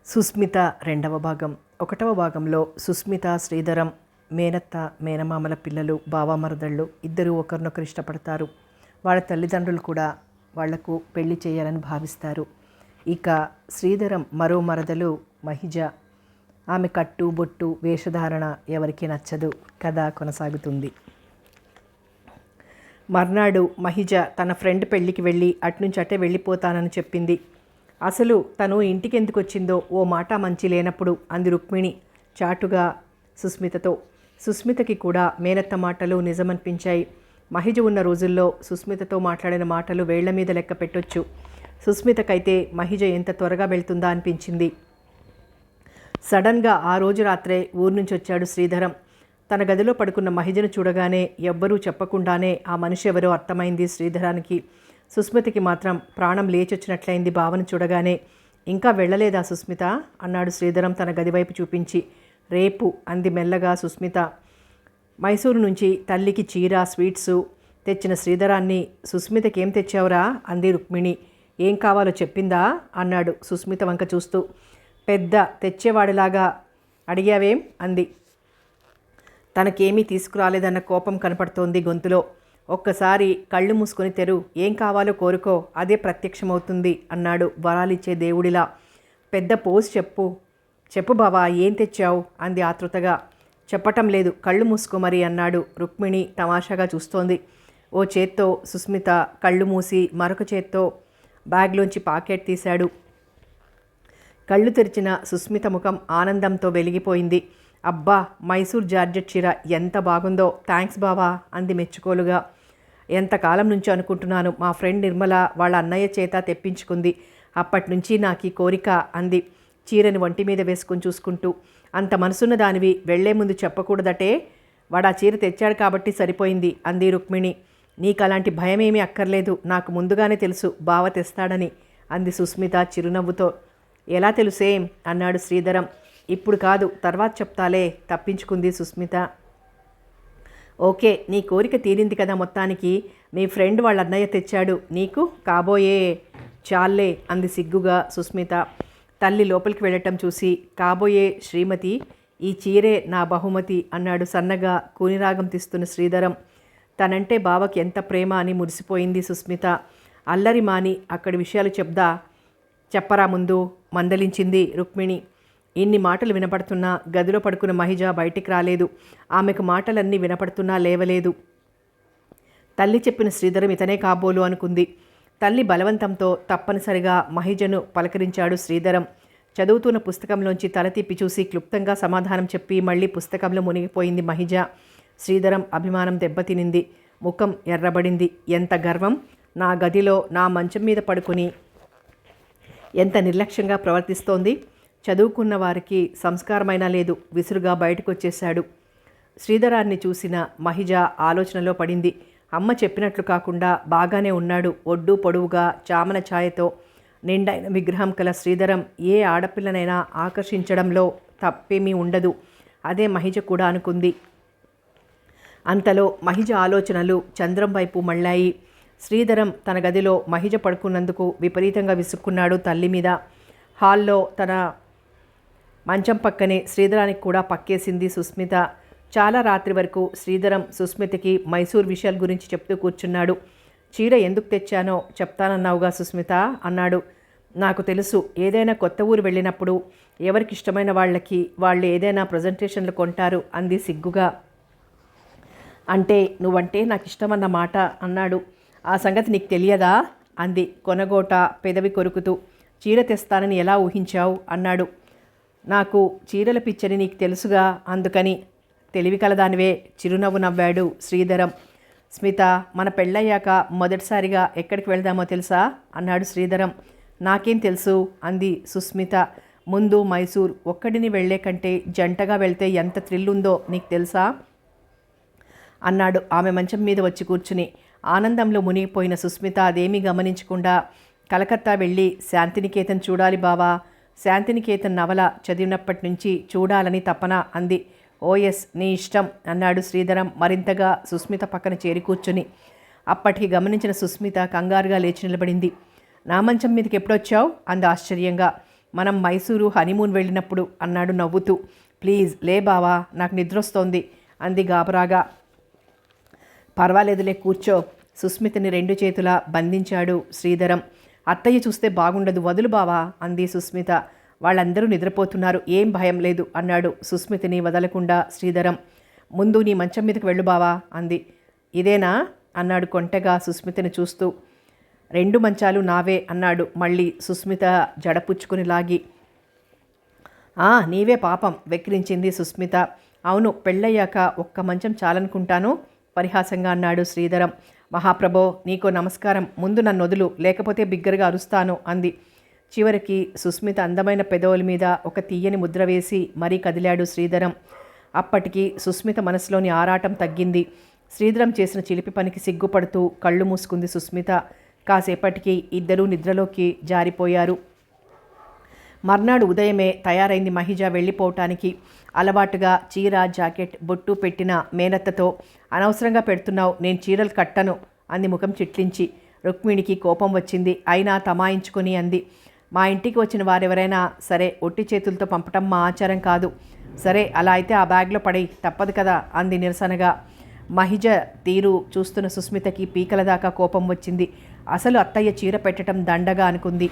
సుస్మిత రెండవ భాగం. ఒకటవ భాగంలో సుస్మిత, శ్రీధరం మేనత్త, మేనమామల పిల్లలు, బావమరదళ్ళు ఇద్దరూ ఒకరినొకరు ఇష్టపడతారు. వాళ్ళ తల్లిదండ్రులు కూడా వాళ్లకు పెళ్లి చేయాలని భావిస్తారు. ఇక శ్రీధరం మరో మరదలు మహిజ. ఆమె కట్టు బొట్టు వేషధారణ ఎవరికీ నచ్చదు. కథ కొనసాగుతుంది. మర్నాడు మహిజ తన ఫ్రెండ్ పెళ్లికి వెళ్ళి అట్నుంచి అటే వెళ్ళిపోతానని చెప్పింది. అసలు తను ఇంటికి ఎందుకు వచ్చిందో ఓ మాట మంచి లేనప్పుడు అంది రుక్మిణి చాటుగా సుస్మితతో. సుస్మితకి కూడా మేనత్త మాటలు నిజమనిపించాయి. మహిజ ఉన్న రోజుల్లో సుస్మితతో మాట్లాడిన మాటలు వేళ్ల మీద లెక్క పెట్టొచ్చు. సుస్మితకైతే మహిజ ఎంత త్వరగా వెళ్తుందా అనిపించింది. సడన్గా ఆ రోజు రాత్రే ఊరు నుంచి వచ్చాడు శ్రీధరం. తన గదిలో పడుకున్న మహిజను చూడగానే ఎవ్వరూ చెప్పకుండానే ఆ మనిషి ఎవరో అర్థమైంది శ్రీధరానికి. సుస్మితకి మాత్రం ప్రాణం లేచొచ్చినట్లయింది భావన చూడగానే. ఇంకా వెళ్ళలేదా సుస్మిత అన్నాడు శ్రీధరం తన గదివైపు చూపించి. రేపు అంది మెల్లగా సుస్మిత. మైసూరు నుంచి తల్లికి చీర, స్వీట్సు తెచ్చిన శ్రీధరాన్ని సుస్మితకి ఏం తెచ్చావురా అంది రుక్మిణి. ఏం కావాలో చెప్పిందా అన్నాడు సుస్మిత వంక చూస్తూ. పెద్ద తెచ్చేవాడిలాగా అడిగావేం అంది. తనకేమీ తీసుకురాలేదన్న కోపం కనపడుతోంది గొంతులో. ఒక్కసారి కళ్ళు మూసుకొని తెరు, ఏం కావాలో కోరుకో, అదే ప్రత్యక్షమవుతుంది అన్నాడు వరాలిచ్చే దేవుడిలా. పెద్ద పోజ్ చెప్పు బావా, ఏం తెచ్చావు అంది ఆతృతగా. చెప్పటం లేదు, కళ్ళు మూసుకోమరి అన్నాడు. రుక్మిణి తమాషాగా చూస్తోంది. ఓ చేత్తో సుస్మిత కళ్ళు మూసి మరొక చేత్తో బ్యాగ్లోంచి పాకెట్ తీశాడు. కళ్ళు తెరిచిన సుస్మిత ముఖం ఆనందంతో వెలిగిపోయింది. అబ్బా, మైసూర్ జార్జెట్ చీర ఎంత బాగుందో, థ్యాంక్స్ బావా అంది మెచ్చుకోలుగా. ఎంతకాలం నుంచి అనుకుంటున్నాను, మా ఫ్రెండ్ నిర్మల వాళ్ళ అన్నయ్య చేత తెప్పించుకుంది. అప్పటి నుంచి నాకు ఈ కోరిక అంది చీరని వంటి మీద వేసుకొని చూసుకుంటూ. అంత మనసున్న దానివి వెళ్లే ముందు చెప్పకూడదటే, వాడు ఆ చీర తెచ్చాడు కాబట్టి సరిపోయింది అంది రుక్మిణి. నీకు అలాంటి భయమేమీ అక్కర్లేదు, నాకు ముందుగానే తెలుసు బావ తెస్తాడని అంది సుస్మిత చిరునవ్వుతో. ఎలా తెలుసేం అన్నాడు శ్రీధరం. ఇప్పుడు కాదు, తర్వాత చెప్తాలే తప్పించుకుంది సుస్మిత. ఓకే, నీ కోరిక తీరింది కదా మొత్తానికి. మీ ఫ్రెండ్ వాళ్ళ అన్నయ్య తెచ్చాడు, నీకు కాబోయే చాలే అంది సిగ్గుగా సుస్మిత. తల్లి లోపలికి వెళ్ళటం చూసి, కాబోయే శ్రీమతి, ఈ చీరే నా బహుమతి అన్నాడు సన్నగా కూనిరాగం తీస్తున్న శ్రీధరం. తనంటే బావకి ఎంత ప్రేమ అని మురిసిపోయింది సుస్మిత. అల్లరి మాని అక్కడి విషయాలు చెప్పరా ముందు మందలించింది రుక్మిణి. ఇన్ని మాటలు వినపడుతున్నా గదిలో పడుకున్న మహిజ బయటికి రాలేదు. ఆమెకు మాటలన్నీ వినపడుతున్నా లేవలేదు. తల్లి చెప్పిన శ్రీధరం ఇతనే కాబోలు అనుకుంది. తల్లి బలవంతంతో తప్పనిసరిగా మహిజను పలకరించాడు శ్రీధరం. చదువుతున్న పుస్తకంలోంచి తల తిప్పి చూసి క్లుప్తంగా సమాధానం చెప్పి మళ్ళీ పుస్తకంలో మునిగిపోయింది మహిజ. శ్రీధరం అభిమానం దెబ్బతినింది. ముఖం ఎర్రబడింది. ఎంత గర్వం! నా గదిలో నా మంచం మీద పడుకుని ఎంత నిర్లక్ష్యంగా ప్రవర్తిస్తోంది. చదువుకున్న వారికి సంస్కారమైనా లేదు. విసురుగా బయటకు వచ్చేశాడు. శ్రీధరాన్ని చూసిన మహిజ ఆలోచనలో పడింది. అమ్మ చెప్పినట్లు కాకుండా బాగానే ఉన్నాడు. ఒడ్డు పొడవుగా చామన ఛాయతో నిండైన విగ్రహం కల శ్రీధరం ఏ ఆడపిల్లనైనా ఆకర్షించడంలో తప్పేమీ ఉండదు. అదే మహిజ కూడా అనుకుంది. అంతలో మహిజ ఆలోచనలు చంద్రం వైపు మళ్ళాయి. శ్రీధరం తన గదిలో మహిజ పడుకున్నందుకు విపరీతంగా విసుక్కున్నాడు తల్లి మీద. హాల్లో తన మంచం పక్కనే శ్రీధరానికి కూడా పక్కేసింది సుస్మిత. చాలా రాత్రి వరకు శ్రీధరం సుస్మితకి మైసూర్ విషయాల గురించి చెప్తూ కూర్చున్నాడు. చీర ఎందుకు తెచ్చానో చెప్తానన్నావుగా సుస్మిత అన్నాడు. నాకు తెలుసు, ఏదైనా కొత్త ఊరు వెళ్ళినప్పుడు ఎవరికి ఇష్టమైన వాళ్ళు ఏదైనా ప్రజెంటేషన్లు కొంటారు అంది సిగ్గుగా. అంటే నువ్వంటే నాకు ఇష్టమన్న మాట అన్నాడు. ఆ సంగతి నీకు తెలియదా అంది కొనగోట పెదవి కొరుకుతూ. చీర తెస్తానని ఎలా ఊహించావు అన్నాడు. నాకు చీరల పిచ్చని నీకు తెలుసుగా, అందుకని. తెలివి కలదానివే చిరునవ్వు నవ్వాడు శ్రీధరం. స్మిత, మన పెళ్ళయ్యాక మొదటిసారిగా ఎక్కడికి వెళ్దామో తెలుసా అన్నాడు శ్రీధరం. నాకేం తెలుసు అంది సుస్మిత. ముందు మైసూర్. ఒక్కడిని వెళ్లే కంటే జంటగా వెళ్తే ఎంత థ్రిల్ ఉందో నీకు తెలుసా అన్నాడు ఆమె మంచం మీద వచ్చి కూర్చుని. ఆనందంలో మునిగిపోయిన సుస్మిత అదేమీ గమనించకుండా, కలకత్తా వెళ్ళి శాంతినికేతన్ చూడాలి బావా, శాంతినికేతన్ నవల చదివినప్పటి నుంచి చూడాలని తపన అంది. ఓఎస్, నీ ఇష్టం అన్నాడు శ్రీధరం మరింతగా సుస్మిత పక్కన చేరి కూర్చుని. అప్పటికి గమనించిన సుస్మిత కంగారుగా లేచి నిలబడింది. నా మంచం మీదకి ఎప్పుడొచ్చావు అంది ఆశ్చర్యంగా. మనం మైసూరు హనీమూన్ వెళ్ళినప్పుడు అన్నాడు నవ్వుతూ. ప్లీజ్ లే బావా, నాకు నిద్రొస్తోంది అంది గాబరాగా. పర్వాలేదులే కూర్చో. సుస్మితని 2 చేతులా బంధించాడు శ్రీధరం. అత్తయ్య చూస్తే బాగుండదు, వదులు బావా అంది సుస్మిత. వాళ్ళందరూ నిద్రపోతున్నారు, ఏం భయం లేదు అన్నాడు సుస్మితని వదలకుండా శ్రీధరం. ముందు నీ మంచం మీదకి వెళ్ళు బావా అంది. ఇదేనా అన్నాడు కొంటెగా సుస్మితని చూస్తూ. 2 మంచాలు నావే అన్నాడు మళ్ళీ సుస్మిత జడపుచ్చుకుని లాగి. నీవే పాపం వెక్కిరించింది సుస్మిత. అవును, పెళ్ళయ్యాక ఒక్క మంచం చాలనుకుంటాను పరిహాసంగా అన్నాడు శ్రీధరం. మహాప్రభో, నీకో నమస్కారం, ముందు నన్ను వదులు, లేకపోతే బిగ్గరగా అరుస్తాను అంది. చివరికి సుస్మిత అందమైన పెదవుల మీద ఒక తీయని ముద్ర వేసి మరీ కదిలాడు శ్రీధరం. అప్పటికి సుస్మిత మనసులోని ఆరాటం తగ్గింది. శ్రీధరం చేసిన చిలిపి పనికి సిగ్గుపడుతూ కళ్ళు మూసుకుంది సుస్మిత. కాసేపటికి ఇద్దరూ నిద్రలోకి జారిపోయారు. మర్నాడు ఉదయమే తయారైంది మహిజ వెళ్ళిపోవటానికి. అలవాటుగా చీర, జాకెట్, బొట్టు పెట్టిన మేనత్తతో, అనవసరంగా పెడుతున్నావు, నేను చీరలు కట్టను అంది ముఖం చిట్లించి. రుక్మిణికి కోపం వచ్చింది, అయినా తమాయించుకొని అంది. మా ఇంటికి వచ్చిన వారెవరైనా సరే ఒట్టి చేతులతో పంపటం మా ఆచారం కాదు. సరే, అలా అయితే ఆ బ్యాగ్లో పడి తప్పదు కదా అంది నిరసనగా. మహిజ తీరు చూస్తున్న సుస్మితకి పీకల దాకా కోపం వచ్చింది. అసలు అత్తయ్య చీర పెట్టడం దండగా అనుకుంది.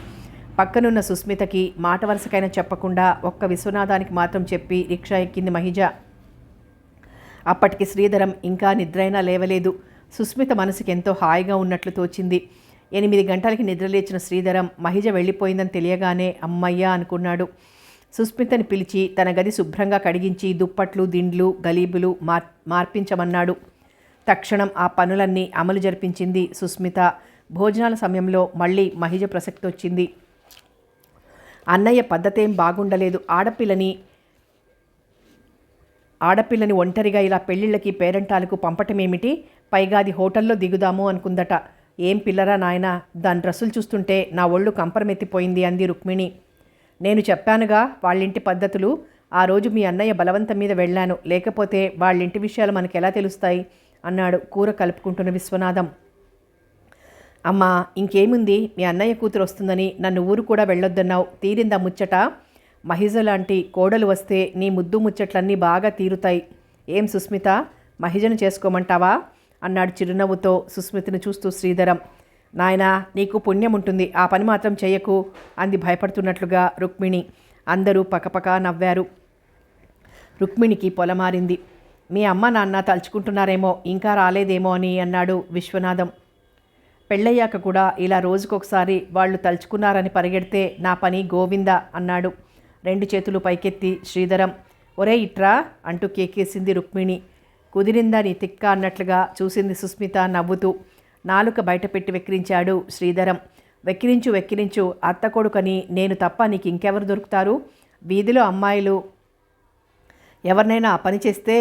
పక్కనున్న సుస్మితకి మాట వరుసకైనా చెప్పకుండా ఒక్క విశ్వనాథానికి మాత్రం చెప్పి రిక్షా ఎక్కింది మహిజ. అప్పటికి శ్రీధరం ఇంకా నిద్రైనా లేవలేదు. సుస్మిత మనసుకి ఎంతో హాయిగా ఉన్నట్లు తోచింది. 8 గంటలకి నిద్రలేచిన శ్రీధరం మహిజ వెళ్ళిపోయిందని తెలియగానే అమ్మయ్యా అనుకున్నాడు. సుస్మితని పిలిచి తన గది శుభ్రంగా కడిగించి దుప్పట్లు, దిండ్లు, గలీబులు మార్పించమన్నాడు. తక్షణం ఆ పనులన్నీ అమలు జరిపించింది సుస్మిత. భోజనాల సమయంలో మళ్ళీ మహిజ ప్రసక్తి వచ్చింది. అన్నయ్య పద్ధతేం బాగుండలేదు, ఆడపిల్లని ఒంటరిగా ఇలా పెళ్ళిళ్ళకి పేరంటాలకు పంపటమేమిటి, పైగా అది హోటల్లో దిగుదాము అనుకుందట. ఏం పిల్లరా నాయనా, దాని డ్రెస్సులు చూస్తుంటే నా ఒళ్ళు కంపరమెత్తిపోయింది అంది రుక్మిణి. నేను చెప్పానుగా వాళ్ళింటి పద్ధతులు. ఆ రోజు మీ అన్నయ్య బలవంతం మీద వెళ్ళాను, లేకపోతే వాళ్ళింటి విషయాలు మనకెలా తెలుస్తాయి అన్నాడు కూర కలుపుకుంటున్న విశ్వనాథం. అమ్మా, ఇంకేముంది, మీ అన్నయ్య కూతురు వస్తుందని నన్ను ఊరు కూడా వెళ్ళొద్దన్నావు, తీరిందా ముచ్చట? మహిజ లాంటి కోడలు వస్తే నీ ముద్దు ముచ్చట్లన్నీ బాగా తీరుతాయి. ఏం సుస్మిత, మహిజను చేసుకోమంటావా అన్నాడు చిరునవ్వుతో సుస్మితను చూస్తూ శ్రీధరం. నాయనా, నీకు పుణ్యం ఉంటుంది, ఆ పని మాత్రం చెయ్యకు అంది భయపడుతున్నట్లుగా రుక్మిణి. అందరూ పకపక నవ్వారు. రుక్మిణికి పొలమారింది. మీ అమ్మ నాన్న తలుచుకుంటున్నారేమో, ఇంకా రాలేదేమో అని అన్నాడు విశ్వనాథం. పెళ్ళయ్యాక కూడా ఇలా రోజుకొకసారి వాళ్ళు తలుచుకున్నారని పరిగెడితే నా పని గోవిందా అన్నాడు 2 చేతులు పైకెత్తి శ్రీధరం. ఒరే ఇట్రా అంటూ కేకేసింది రుక్మిణి. కుదిరిందా నీ తిక్క అన్నట్లుగా చూసింది సుస్మిత నవ్వుతూ. నాలుక బయటపెట్టి వెక్కిరించాడు శ్రీధరం. వెక్కిరించు అత్త కొడుకని నేను తప్ప నీకు ఇంకెవరు దొరుకుతారు? వీధిలో అమ్మాయిలు ఎవరినైనా ఆ పని చేస్తే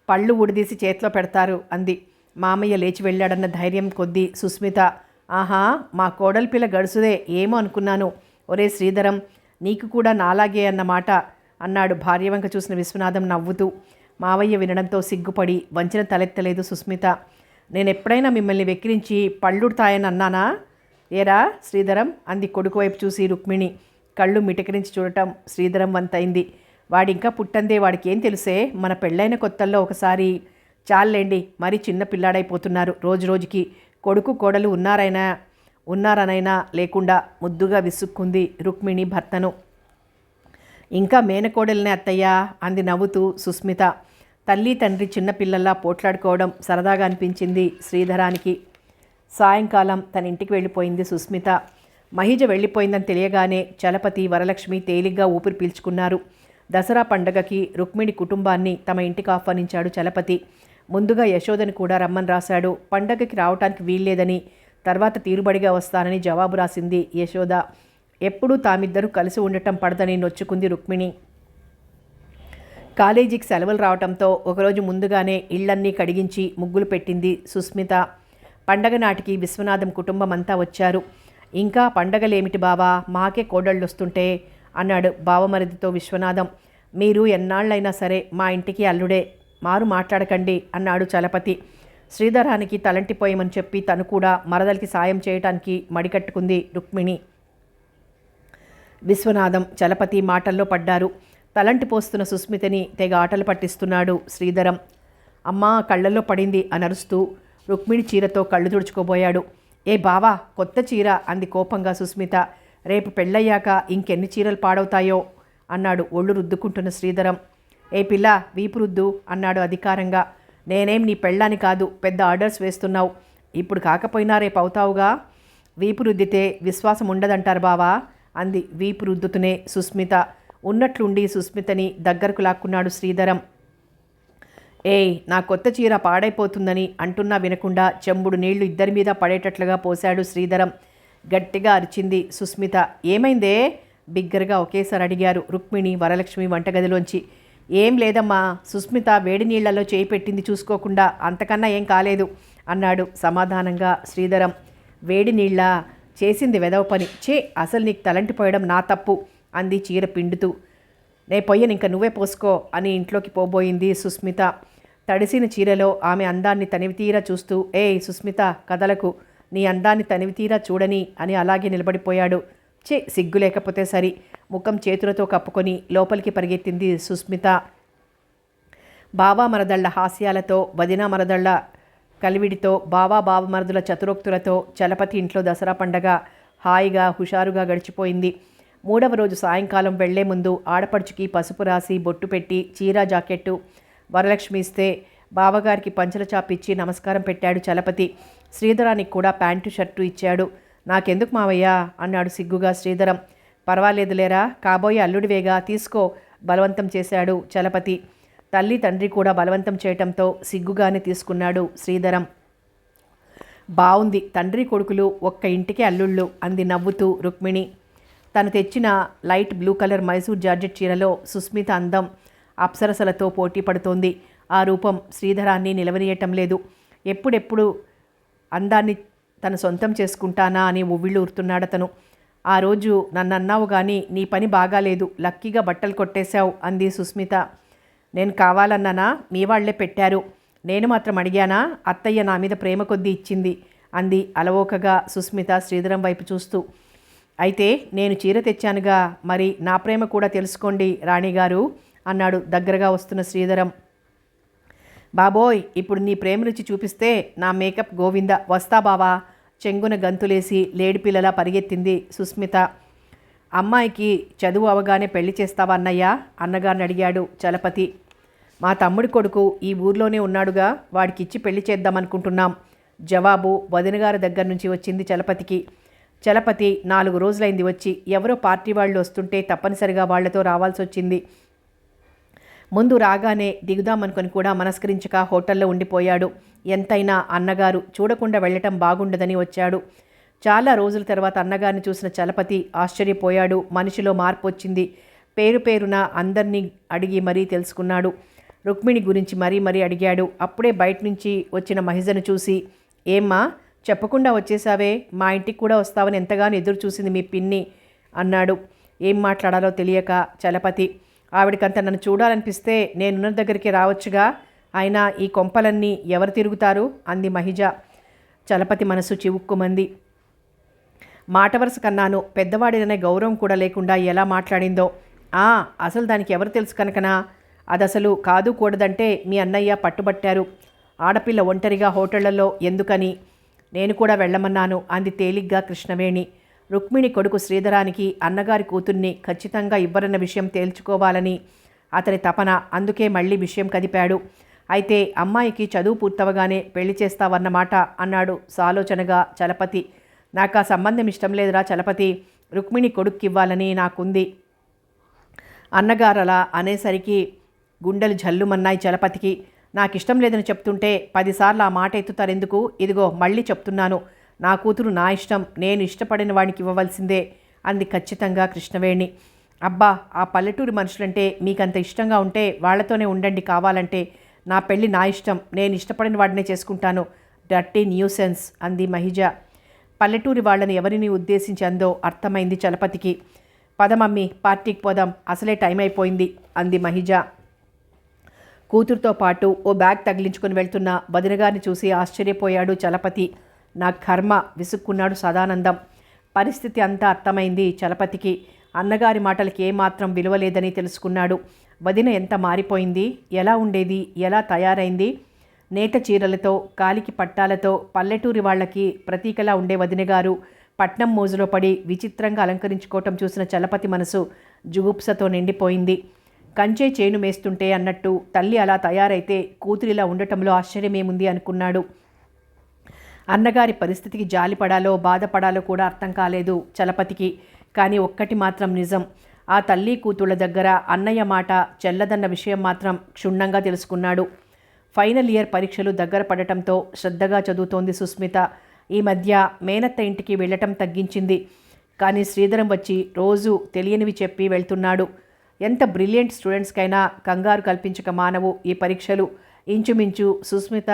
పళ్ళు ఊడిదీసి చేతిలో పెడతారు అంది. మామయ్య లేచి వెళ్ళాడన్న ధైర్యం కొద్దీ సుస్మిత, ఆహా, మా కోడలి పిల్ల గడుసుదే, ఏమో అనుకున్నాను. ఒరే శ్రీధరం, నీకు కూడా నాలాగే అన్నమాట అన్నాడు భార్యవంక చూసిన విశ్వనాథం నవ్వుతూ. మావయ్య వినడంతో సిగ్గుపడి వంచిన తలెత్తలేదు సుస్మిత. నేనెప్పుడైనా మిమ్మల్ని వెక్కిరించి పళ్ళుడతాయని అన్నానా? ఏరా శ్రీధరం అంది కొడుకు వైపు చూసి రుక్మిణి. కళ్ళు మిటకరించి చూడటం శ్రీధరం వంతైంది. వాడింకా పుట్టందే, వాడికి ఏం తెలుసే, మన పెళ్ళైన కొత్తల్లో ఒకసారి. చాలండి, మరీ చిన్న పిల్లాడైపోతున్నారు రోజు రోజుకి. కొడుకు కోడలు ఉన్నారనైనా లేకుండా ముద్దుగా విసుక్కుంది రుక్మిణి భర్తను. ఇంకా మేనకోడలినే అత్తయ్యా అంది నవ్వుతూ సుస్మిత. తల్లి తండ్రి చిన్నపిల్లల్లా పోట్లాడుకోవడం సరదాగా అనిపించింది శ్రీధరానికి. సాయంకాలం తన ఇంటికి వెళ్ళిపోయింది సుస్మిత. మహిజ వెళ్ళిపోయిందని తెలియగానే చలపతి, వరలక్ష్మి తేలిగ్గా ఊపిరి పీల్చుకున్నారు. దసరా పండగకి రుక్మిణి కుటుంబాన్ని తమ ఇంటికి ఆహ్వానించాడు చలపతి. ముందుగా యశోదని కూడా రమ్మని రాశాడు. పండగకి రావటానికి వీల్లేదని, తర్వాత తీరుబడిగా వస్తానని జవాబు రాసింది యశోద. ఎప్పుడూ తామిద్దరూ కలిసి ఉండటం పడదని నొచ్చుకుంది రుక్మిణి. కాలేజీకి సెలవులు రావడంతో ఒకరోజు ముందుగానే ఇళ్లన్నీ కడిగించి ముగ్గులు పెట్టింది సుస్మిత. పండగ నాటికి విశ్వనాథం కుటుంబం అంతా వచ్చారు. ఇంకా పండగలేమిటి బావా, మాకే కోడళ్ళు వస్తుంటే అన్నాడు బావమరిదితో విశ్వనాథం. మీరు ఎన్నాళ్ళైనా సరే మా ఇంటికి అల్లుడే, మారు మాట్లాడకండి అన్నాడు చలపతి. శ్రీధరానికి తలంటిపోయమని చెప్పి తను కూడా మరదలికి సాయం చేయటానికి మడికట్టుకుంది రుక్మిణి. విశ్వనాథం చలపతి మాటల్లో పడ్డారు. తలంటి పోస్తున్న సుస్మితని తెగ ఆటలు పట్టిస్తున్నాడు శ్రీధరం. అమ్మా కళ్ళల్లో పడింది అని అరుస్తూ రుక్మిణి చీరతో కళ్ళు తుడుచుకోబోయాడు. ఏ బావా కొత్త చీర అంది కోపంగా సుస్మిత. రేపు పెళ్ళయ్యాక ఇంకెన్ని చీరలు పాడవుతాయో అన్నాడు ఒళ్ళు రుద్దుకుంటున్న శ్రీధరం. ఏ పిల్ల వీపు రుద్దు అన్నాడు అధికారంగా. నేనేం నీ పెళ్ళాని కాదు, పెద్ద ఆర్డర్స్ వేస్తున్నావు. ఇప్పుడు కాకపోయినా రేపు అవుతావుగా. వీపు రుద్దితే విశ్వాసం ఉండదంటారు బావా అంది వీపు రుద్దుతూనే సుస్మిత. ఉన్నట్లుండి సుస్మితని దగ్గరకు లాక్కున్నాడు శ్రీధరం. ఏయ్ నా కొత్త చీర పాడైపోతుందని అంటున్నా వినకుండా చెంబుడు నీళ్లు ఇద్దరి మీద పడేటట్లుగా పోశాడు శ్రీధరం. గట్టిగా అరిచింది సుస్మిత. ఏమైందే బిగ్గరగా ఒకేసారి అడిగారు రుక్మిణి వరలక్ష్మి వంటగదిలోంచి. ఏం లేదమ్మా, సుస్మిత వేడి నీళ్లలో చేయి పెట్టింది చూసుకోకుండా, అంతకన్నా ఏం కాలేదు అన్నాడు సమాధానంగా శ్రీధరం. వేడి నీళ్ళ చేసింది వెదవ పని. చే అసలు నీకు తలంటిపోయడం నా తప్పు అంది చీర పిండుతూ. నే పొయ్యను, ఇంక నువ్వే పోసుకో అని ఇంట్లోకి పోబోయింది సుస్మిత. తడిసిన చీరలో ఆమె అందాన్ని తనివితీరా చూస్తూ ఏయ్ సుస్మిత కదలకు, నీ అందాన్ని తనివితీరా చూడని అని అలాగే నిలబడిపోయాడు. సిగ్గు లేకపోతే సరి. ముఖం చేతులతో కప్పుకొని లోపలికి పరిగెత్తింది సుస్మిత. బావా మరదళ్ల హాస్యాలతో, వదినా మరదళ్ల కలివిడితో, బావ మరదుల చతురోక్తులతో చలపతి ఇంట్లో దసరా పండగ హాయిగా హుషారుగా గడిచిపోయింది. 3వ రోజు సాయంకాలం వెళ్లే ముందు ఆడపడుచుకి పసుపు రాసి బొట్టు పెట్టి చీర జాకెట్టు వరలక్ష్మి ఇస్తే బావగారికి పంచల చాపిచ్చి నమస్కారం పెట్టాడు చలపతి. శ్రీధరానికి కూడా ప్యాంటు షర్టు ఇచ్చాడు. నాకెందుకు మావయ్యా అన్నాడు సిగ్గుగా శ్రీధరం. పర్వాలేదులేరా, కాబోయే అల్లుడివేగా, తీసుకో బలవంతం చేశాడు చలపతి. తల్లి తండ్రి కూడా బలవంతం చేయటంతో సిగ్గుగానే తీసుకున్నాడు శ్రీధరం. బావుంది, తండ్రి కొడుకులు ఒక్క ఇంటికే అల్లుళ్ళు అంది నవ్వుతూ రుక్మిణి. తను తెచ్చిన light blue colour Mysore georgette చీరలో సుస్మిత అందం అప్సరసలతో పోటీ పడుతోంది. ఆ రూపం శ్రీధరాన్ని నిలవనీయటం లేదు. ఎప్పుడెప్పుడు అందాన్ని తన సొంతం చేసుకుంటానా అని ఉవ్విళ్ళు ఊరుతున్నాడతను. ఆ రోజు నన్నన్నావు కానీ నీ పని బాగాలేదు, లక్కీగా బట్టలు కొట్టేశావు అంది సుస్మిత. నేను కావాలన్నానా, మీ వాళ్లే పెట్టారు, నేను మాత్రం అడిగానా, అత్తయ్య నా మీద ప్రేమ కొద్దీ ఇచ్చింది అంది అలవోకగా సుస్మిత శ్రీధరం వైపు చూస్తూ. అయితే నేను చీర తెచ్చానుగా, మరి నా ప్రేమ కూడా తెలుసుకోండి రాణిగారు అన్నాడు దగ్గరగా వస్తున్న శ్రీధరం. బాబోయ్, ఇప్పుడు నీ ప్రేమ రుచి చూపిస్తే నా మేకప్ గోవింద, వస్తా బావా చెంగున గంతులేసి లేడిపిల్లలా పరిగెత్తింది సుస్మిత. అమ్మాయికి చదువు అవగానే పెళ్లి చేస్తావా అన్నయ్య అన్నగారిని అడిగాడు చలపతి. మా తమ్ముడి కొడుకు ఈ ఊర్లోనే ఉన్నాడుగా, వాడికిచ్చి పెళ్లి చేద్దామనుకుంటున్నాం జవాబు వదినగారి దగ్గర నుంచి వచ్చింది చలపతికి. చలపతి 4 రోజులైంది వచ్చి. ఎవరో పార్టీ వాళ్ళు వస్తుంటే తప్పనిసరిగా వాళ్లతో రావాల్సి వచ్చింది. ముందు రాగానే దిగుదామనుకొని కూడా మనస్కరించక హోటల్లో ఉండిపోయాడు. ఎంతైనా అన్నగారు, చూడకుండా వెళ్ళటం బాగుండదని వచ్చాడు. చాలా రోజుల తర్వాత అన్నగారిని చూసిన చలపతి ఆశ్చర్యపోయాడు. మనిషిలో మార్పు వచ్చింది. పేరున అందరినీ అడిగి మరీ తెలుసుకున్నాడు. రుక్మిణి గురించి మరీ అడిగాడు. అప్పుడే బయట నుంచి వచ్చిన మహిజను చూసి, ఏమ్మా చెప్పకుండా వచ్చేసావే, మా ఇంటికి కూడా వస్తావని ఎంతగానో ఎదురు చూసింది మీ పిన్ని అన్నాడు. ఏం మాట్లాడాలో తెలియక చలపతి. ఆవిడకంత నన్ను చూడాలనిపిస్తే నేనున్న దగ్గరికి రావచ్చుగా, అయినా ఈ కొంపలన్నీ ఎవరు తిరుగుతారు అంది మహిజ. చలపతి మనసు చివుక్కుమంది. మాట వరుస కన్నాను, పెద్దవాడిననే గౌరవం కూడా లేకుండా ఎలా మాట్లాడిందో. అసలు దానికి ఎవరు తెలుసు కనుకనా, అదసలు కాదు కూడదంటే మీ అన్నయ్య పట్టుబట్టారు. ఆడపిల్ల ఒంటరిగా హోటళ్లలో ఎందుకని నేను కూడా వెళ్ళమన్నాను అంది తేలిగ్గా కృష్ణవేణి. రుక్మిణి కొడుకు శ్రీధరానికి అన్నగారి కూతుర్ని ఖచ్చితంగా ఇవ్వరన్న విషయం తేల్చుకోవాలని అతని తపన. అందుకే మళ్ళీ విషయం కదిపాడు. అయితే అమ్మాయికి చదువు పూర్తవగానే పెళ్లి చేస్తావన్నమాట అన్నాడు సాలోచనగా చలపతి. నాకు ఆ సంబంధం ఇష్టం లేదురా చలపతి, రుక్మిణి కొడుక్కివ్వాలని నాకుంది అన్నగారలా అనేసరికి గుండెలు జల్లుమన్నాయి చలపతికి. నాకిష్టం లేదని చెప్తుంటే 10 సార్లు ఆ మాట ఎత్తుతారెందుకు? ఇదిగో మళ్ళీ చెప్తున్నాను, నా కూతురు నా ఇష్టం, నేను ఇష్టపడిన వాడికి ఇవ్వవలసిందే అంది ఖచ్చితంగా కృష్ణవేణి. అబ్బా, ఆ పల్లెటూరి మనుషులంటే మీకంత ఇష్టంగా ఉంటే వాళ్లతోనే ఉండండి, కావాలంటే నా పెళ్ళి నా ఇష్టం, నేను ఇష్టపడిన వాడినే చేసుకుంటాను, డర్టీ న్యూసెన్స్ అంది మహిజ. పల్లెటూరి వాళ్ళని ఎవరిని ఉద్దేశించి అందో అర్థమైంది చలపతికి. పదమమ్మీ పార్టీకి పోదాం, అసలే టైం అయిపోయింది అంది మహిజ. కూతురుతో పాటు ఓ బ్యాగ్ తగిలించుకొని వెళ్తున్న వదినగారిని చూసి ఆశ్చర్యపోయాడు చలపతి. నా కర్మ విసుక్కున్నాడు సదానందం. పరిస్థితి అంతా అర్థమైంది చలపతికి. అన్నగారి మాటలకి ఏమాత్రం విలువ లేదని తెలుసుకున్నాడు. వదిన ఎంత మారిపోయింది, ఎలా ఉండేది, ఎలా తయారైంది. నేత చీరలతో, కాలికి పట్టాలతో పల్లెటూరి వాళ్ళకి ప్రతీకలా ఉండే వదినగారు పట్నం మోజులో పడి విచిత్రంగా అలంకరించుకోవటం చూసిన చలపతి మనసు జుగుప్సతో నిండిపోయింది. కంచే చేను మేస్తుంటే అన్నట్టు తల్లి అలా తయారైతే కూతురిలా ఉండటంలో ఆశ్చర్యమేముంది అనుకున్నాడు. అన్నగారి పరిస్థితికి జాలిపడాలో బాధపడాలో కూడా అర్థం కాలేదు చలపతికి. కానీ ఒక్కటి మాత్రం నిజం, ఆ తల్లి కూతుళ్ళ దగ్గర అన్నయ్య మాట చెల్లదన్న విషయం మాత్రం క్షుణ్ణంగా తెలుసుకున్నాడు. ఫైనల్ ఇయర్ పరీక్షలు దగ్గర పడటంతో శ్రద్ధగా చదువుతోంది సుస్మిత. ఈ మధ్య మేనత్త ఇంటికి వెళ్ళటం తగ్గించింది. కానీ శ్రీధరం వచ్చి రోజు తెలియనివి చెప్పి వెళ్తున్నాడు. ఎంత బ్రిలియంట్ స్టూడెంట్స్కైనా కంగారు కల్పించక మానవు ఈ పరీక్షలు. ఇంచుమించు సుస్మిత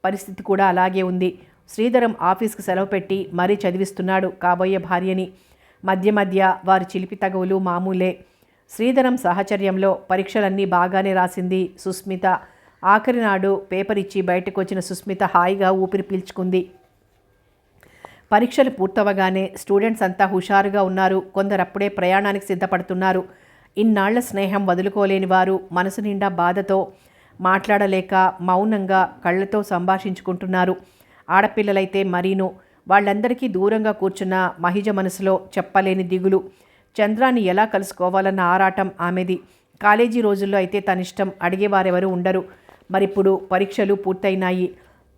పరిస్థితి కూడా అలాగే ఉంది. శ్రీధరం ఆఫీస్కి సెలవు పెట్టి మరీ చదివిస్తున్నాడు కాబోయే భార్యని. మధ్య మధ్య వారి చిలిపి తగవులు మామూలే. శ్రీధరం సాహచర్యంలో పరీక్షలన్నీ బాగానే రాసింది సుస్మిత. ఆఖరి నాడు పేపర్ ఇచ్చి బయటకు వచ్చిన సుస్మిత హాయిగా ఊపిరి పీల్చుకుంది. పరీక్షలు పూర్తవగానే స్టూడెంట్స్ అంతా హుషారుగా ఉన్నారు. కొందరు అప్పుడే ప్రయాణానికి సిద్ధపడుతున్నారు. ఇన్నాళ్ల స్నేహం వదులుకోలేని వారు మనసు నిండా బాధతో మాట్లాడలేక మౌనంగా కళ్ళతో సంభాషించుకుంటున్నారు. ఆడపిల్లలైతే మరీను. వాళ్ళందరికీ దూరంగా కూర్చున్న మహిజ మనసులో చెప్పలేని దిగులు. చంద్రాన్ని ఎలా కలుసుకోవాలన్న ఆరాటం ఆమెది. కాలేజీ రోజుల్లో అయితే తనిష్టం అడిగేవారెవరూ ఉండరు. మరిప్పుడు పరీక్షలు పూర్తయినాయి.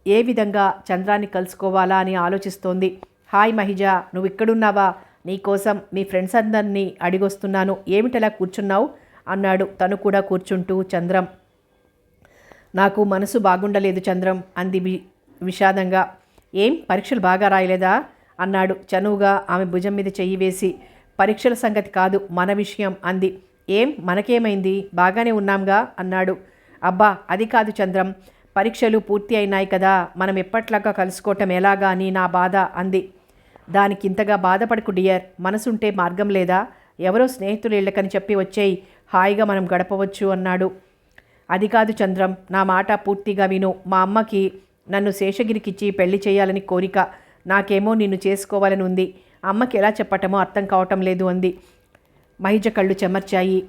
ఏ విధంగా చంద్రాన్ని కలుసుకోవాలా అని ఆలోచిస్తోంది. హాయ్ మహిజ, నువ్వు ఇక్కడున్నావా? నీకోసం మీ ఫ్రెండ్స్ అందరినీ అడిగొస్తున్నాను. ఏమిటలా కూర్చున్నావు అన్నాడు తను కూడా కూర్చుంటూ. చంద్రం, నాకు మనసు బాగుండలేదు చంద్రం అంది విషాదంగా. ఏం, పరీక్షలు బాగా రాయలేదా అన్నాడు చనువుగా ఆమె భుజం మీద చెయ్యి వేసి. పరీక్షల సంగతి కాదు, మన విషయం అంది. ఏం, మనకేమైంది, బాగానే ఉన్నాంగా అన్నాడు. అబ్బా అది కాదు చంద్రం, పరీక్షలు పూర్తి అయినాయి కదా, మనం ఎప్పట్లాగా కలుసుకోవటం ఎలాగా అని నా బాధ అంది. దానికి ఇంతగా బాధపడకు డియర్, మనసుంటే మార్గం లేదా? ఎవరో స్నేహితులు ఇళ్ళకని చెప్పి వచ్చేయి, హాయిగా మనం గడపవచ్చు అన్నాడు. అది కాదు చంద్రం, నా మాట పూర్తిగా విను. మా అమ్మకి నన్ను శేషగిరికిచ్చి పెళ్లి చేయాలని కోరిక. నాకేమో నిన్ను చేసుకోవాలని ఉంది. అమ్మకి ఎలా చెప్పటమో అర్థం కావటం లేదు అంది. మహిజ కళ్ళు చెమర్చాయి.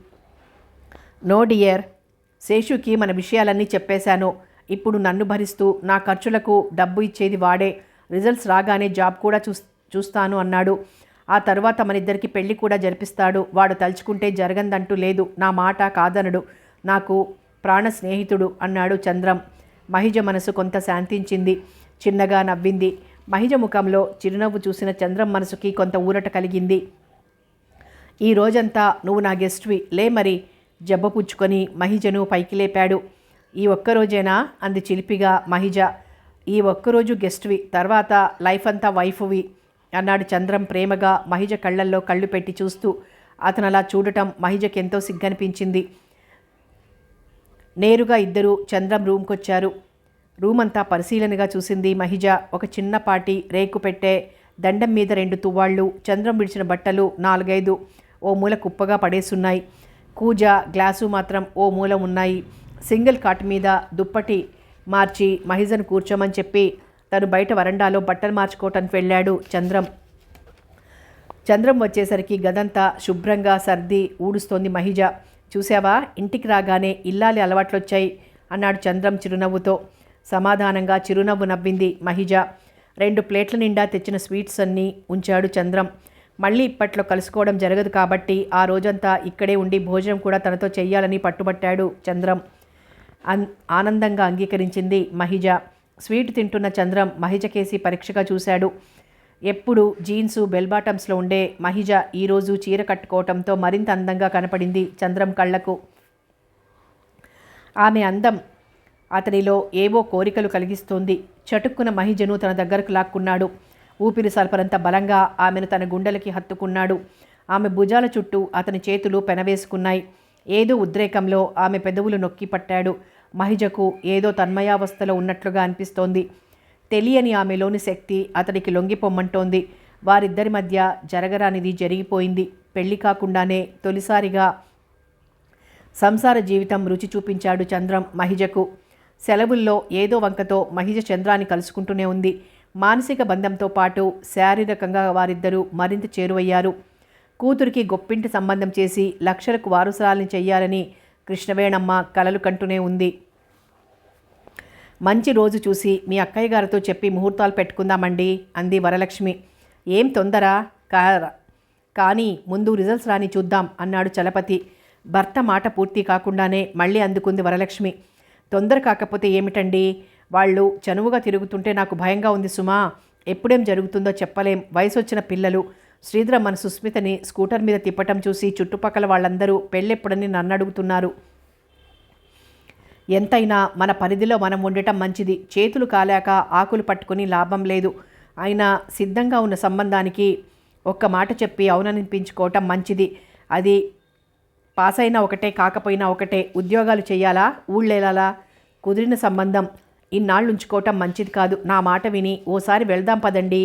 నో డియర్, శేషుకి మన విషయాలన్నీ చెప్పేశాను. ఇప్పుడు నన్ను భరిస్తూ నా ఖర్చులకు డబ్బు ఇచ్చేది వాడే. రిజల్ట్స్ రాగానే జాబ్ కూడా చూస్తాను అన్నాడు. ఆ తర్వాత మనిద్దరికి పెళ్లి కూడా జరిపిస్తాడు. వాడు తలుచుకుంటే జరగందంటూ లేదు. నా మాట కాదనడు. నాకు ప్రాణ స్నేహితుడు అన్నాడు చంద్రం. మహిజ మనసు కొంత శాంతించింది. చిన్నగా నవ్వింది. మహిజ ముఖంలో చిరునవ్వు చూసిన చంద్రం మనసుకి కొంత ఊరట కలిగింది. ఈ రోజంతా నువ్వు నా గెస్ట్వి, లే మరి జబ్బ పుచ్చుకొని మహిజను పైకి లేపాడు. ఈ ఒక్కరోజేనా అంది చిలిపిగా మహిజ. ఈ ఒక్కరోజు గెస్ట్వి, తర్వాత లైఫ్ అంతా వైఫ్వి అన్నాడు చంద్రం ప్రేమగా మహిజ కళ్ళల్లో కళ్ళు పెట్టి చూస్తూ. అతను అలా చూడటం మహిజకెంతో సిగ్గనిపించింది. నేరుగా ఇద్దరు చంద్రం రూమ్కొచ్చారు. రూమ్ అంతా పరిశీలనగా చూసింది మహిజ. ఒక చిన్నపాటి రేకు పెట్టే, దండం మీద 2 తువ్వాళ్ళు, చంద్రం విడిచిన బట్టలు 4-5 ఓ మూల కుప్పగా పడేసున్నాయి. కూజ, గ్లాసు మాత్రం ఓ మూల ఉన్నాయి. సింగిల్ కాట్ మీద దుప్పటి మార్చి మహిజను కూర్చోమని చెప్పి తను బయట వరండాలో బట్టలు మార్చుకోవటానికి వెళ్ళాడు చంద్రం. చంద్రం వచ్చేసరికి గదంతా శుభ్రంగా సర్ది ఊడుస్తోంది మహిజ. చూసావా, ఇంటికి రాగానే ఇల్లాలి అలవాట్లొచ్చాయి అన్నాడు చంద్రం చిరునవ్వుతో. సమాధానంగా చిరునవ్వు నవ్వింది మహిజ. 2 ప్లేట్ల నిండా తెచ్చిన స్వీట్స్ అన్నీ ఉంచాడు చంద్రం. మళ్ళీ ఇప్పట్లో కలుసుకోవడం జరగదు కాబట్టి ఆ రోజంతా ఇక్కడే ఉండి భోజనం కూడా తనతో చెయ్యాలని పట్టుబట్టాడు చంద్రం. ఆనందంగా అంగీకరించింది మహిజ. స్వీట్ తింటున్న చంద్రం మహిజకేసి పరీక్షగా చూశాడు. ఎప్పుడు జీన్సు బెల్ బాటమ్స్లో ఉండే మహిజ ఈరోజు చీర కట్టుకోవటంతో మరింత అందంగా కనపడింది చంద్రం కళ్లకు. ఆమె అందం అతనిలో ఏవో కోరికలు కలిగిస్తోంది. చటుక్కున మహిజను తన దగ్గరకు లాక్కున్నాడు. ఊపిరి సల్పనంత బలంగా ఆమెను తన గుండెలకి హత్తుకున్నాడు. ఆమె భుజాల చుట్టూ అతని చేతులు పెనవేసుకున్నాయి. ఏదో ఉద్రేకంలో ఆమె పెదవులు నొక్కి పట్టాడు. మహిజకు ఏదో తన్మయావస్థలో ఉన్నట్లుగా అనిపిస్తోంది. తెలియని ఆమెలోని శక్తి అతనికి లొంగిపోమ్మంటోంది. వారిద్దరి మధ్య జరగరానిది జరిగిపోయింది. పెళ్లి కాకుండానే తొలిసారిగా సంసార జీవితం రుచి చూపించాడు చంద్రం మహిజకు. సెలవుల్లో ఏదో వంకతో మహిజ చంద్రాన్ని కలుసుకుంటూనే ఉంది. మానసిక బంధంతో పాటు శారీరకంగా వారిద్దరూ మరింత చేరువయ్యారు. కూతురికి గొప్పింటి సంబంధం చేసి లక్షలకు వారసురాల్ని చెయ్యాలని కృష్ణవేణమ్మ కలలు కంటూనే ఉంది. మంచి రోజు చూసి మీ అక్కయ్య గారితో చెప్పి ముహూర్తాలు పెట్టుకుందామండి అంది వరలక్ష్మి. ఏం తొందర కానీ ముందు రిజల్ట్స్ రాని చూద్దాం అన్నాడు చలపతి. భర్త మాట పూర్తి కాకుండానే మళ్ళీ అందుకుంది వరలక్ష్మి. తొందర కాకపోతే ఏమిటండి, వాళ్ళు చనువుగా తిరుగుతుంటే నాకు భయంగా ఉంది సుమా. ఎప్పుడేం జరుగుతుందో చెప్పలేం. వయసు వచ్చిన పిల్లలు. శ్రీధర మన సుస్మితని స్కూటర్ మీద తిప్పటం చూసి చుట్టుపక్కల వాళ్ళందరూ పెళ్ళెప్పుడని నన్ను అడుగుతున్నారు. ఎంతైనా మన పరిధిలో మనం ఉండటం మంచిది. చేతులు కాలాక ఆకులు పట్టుకుని లాభం లేదు. అయినా సిద్ధంగా ఉన్న సంబంధానికి ఒక్క మాట చెప్పి అవుననిపించుకోవటం మంచిది. అది పాస్ అయినా ఒకటే, కాకపోయినా ఒకటే. ఉద్యోగాలు చేయాలా, ఊళ్ళేలా? కుదిరిన సంబంధం ఇన్నాళ్ళు ఉంచుకోవటం మంచిది కాదు. నా మాట విని ఓసారి వెళ్దాం పదండి.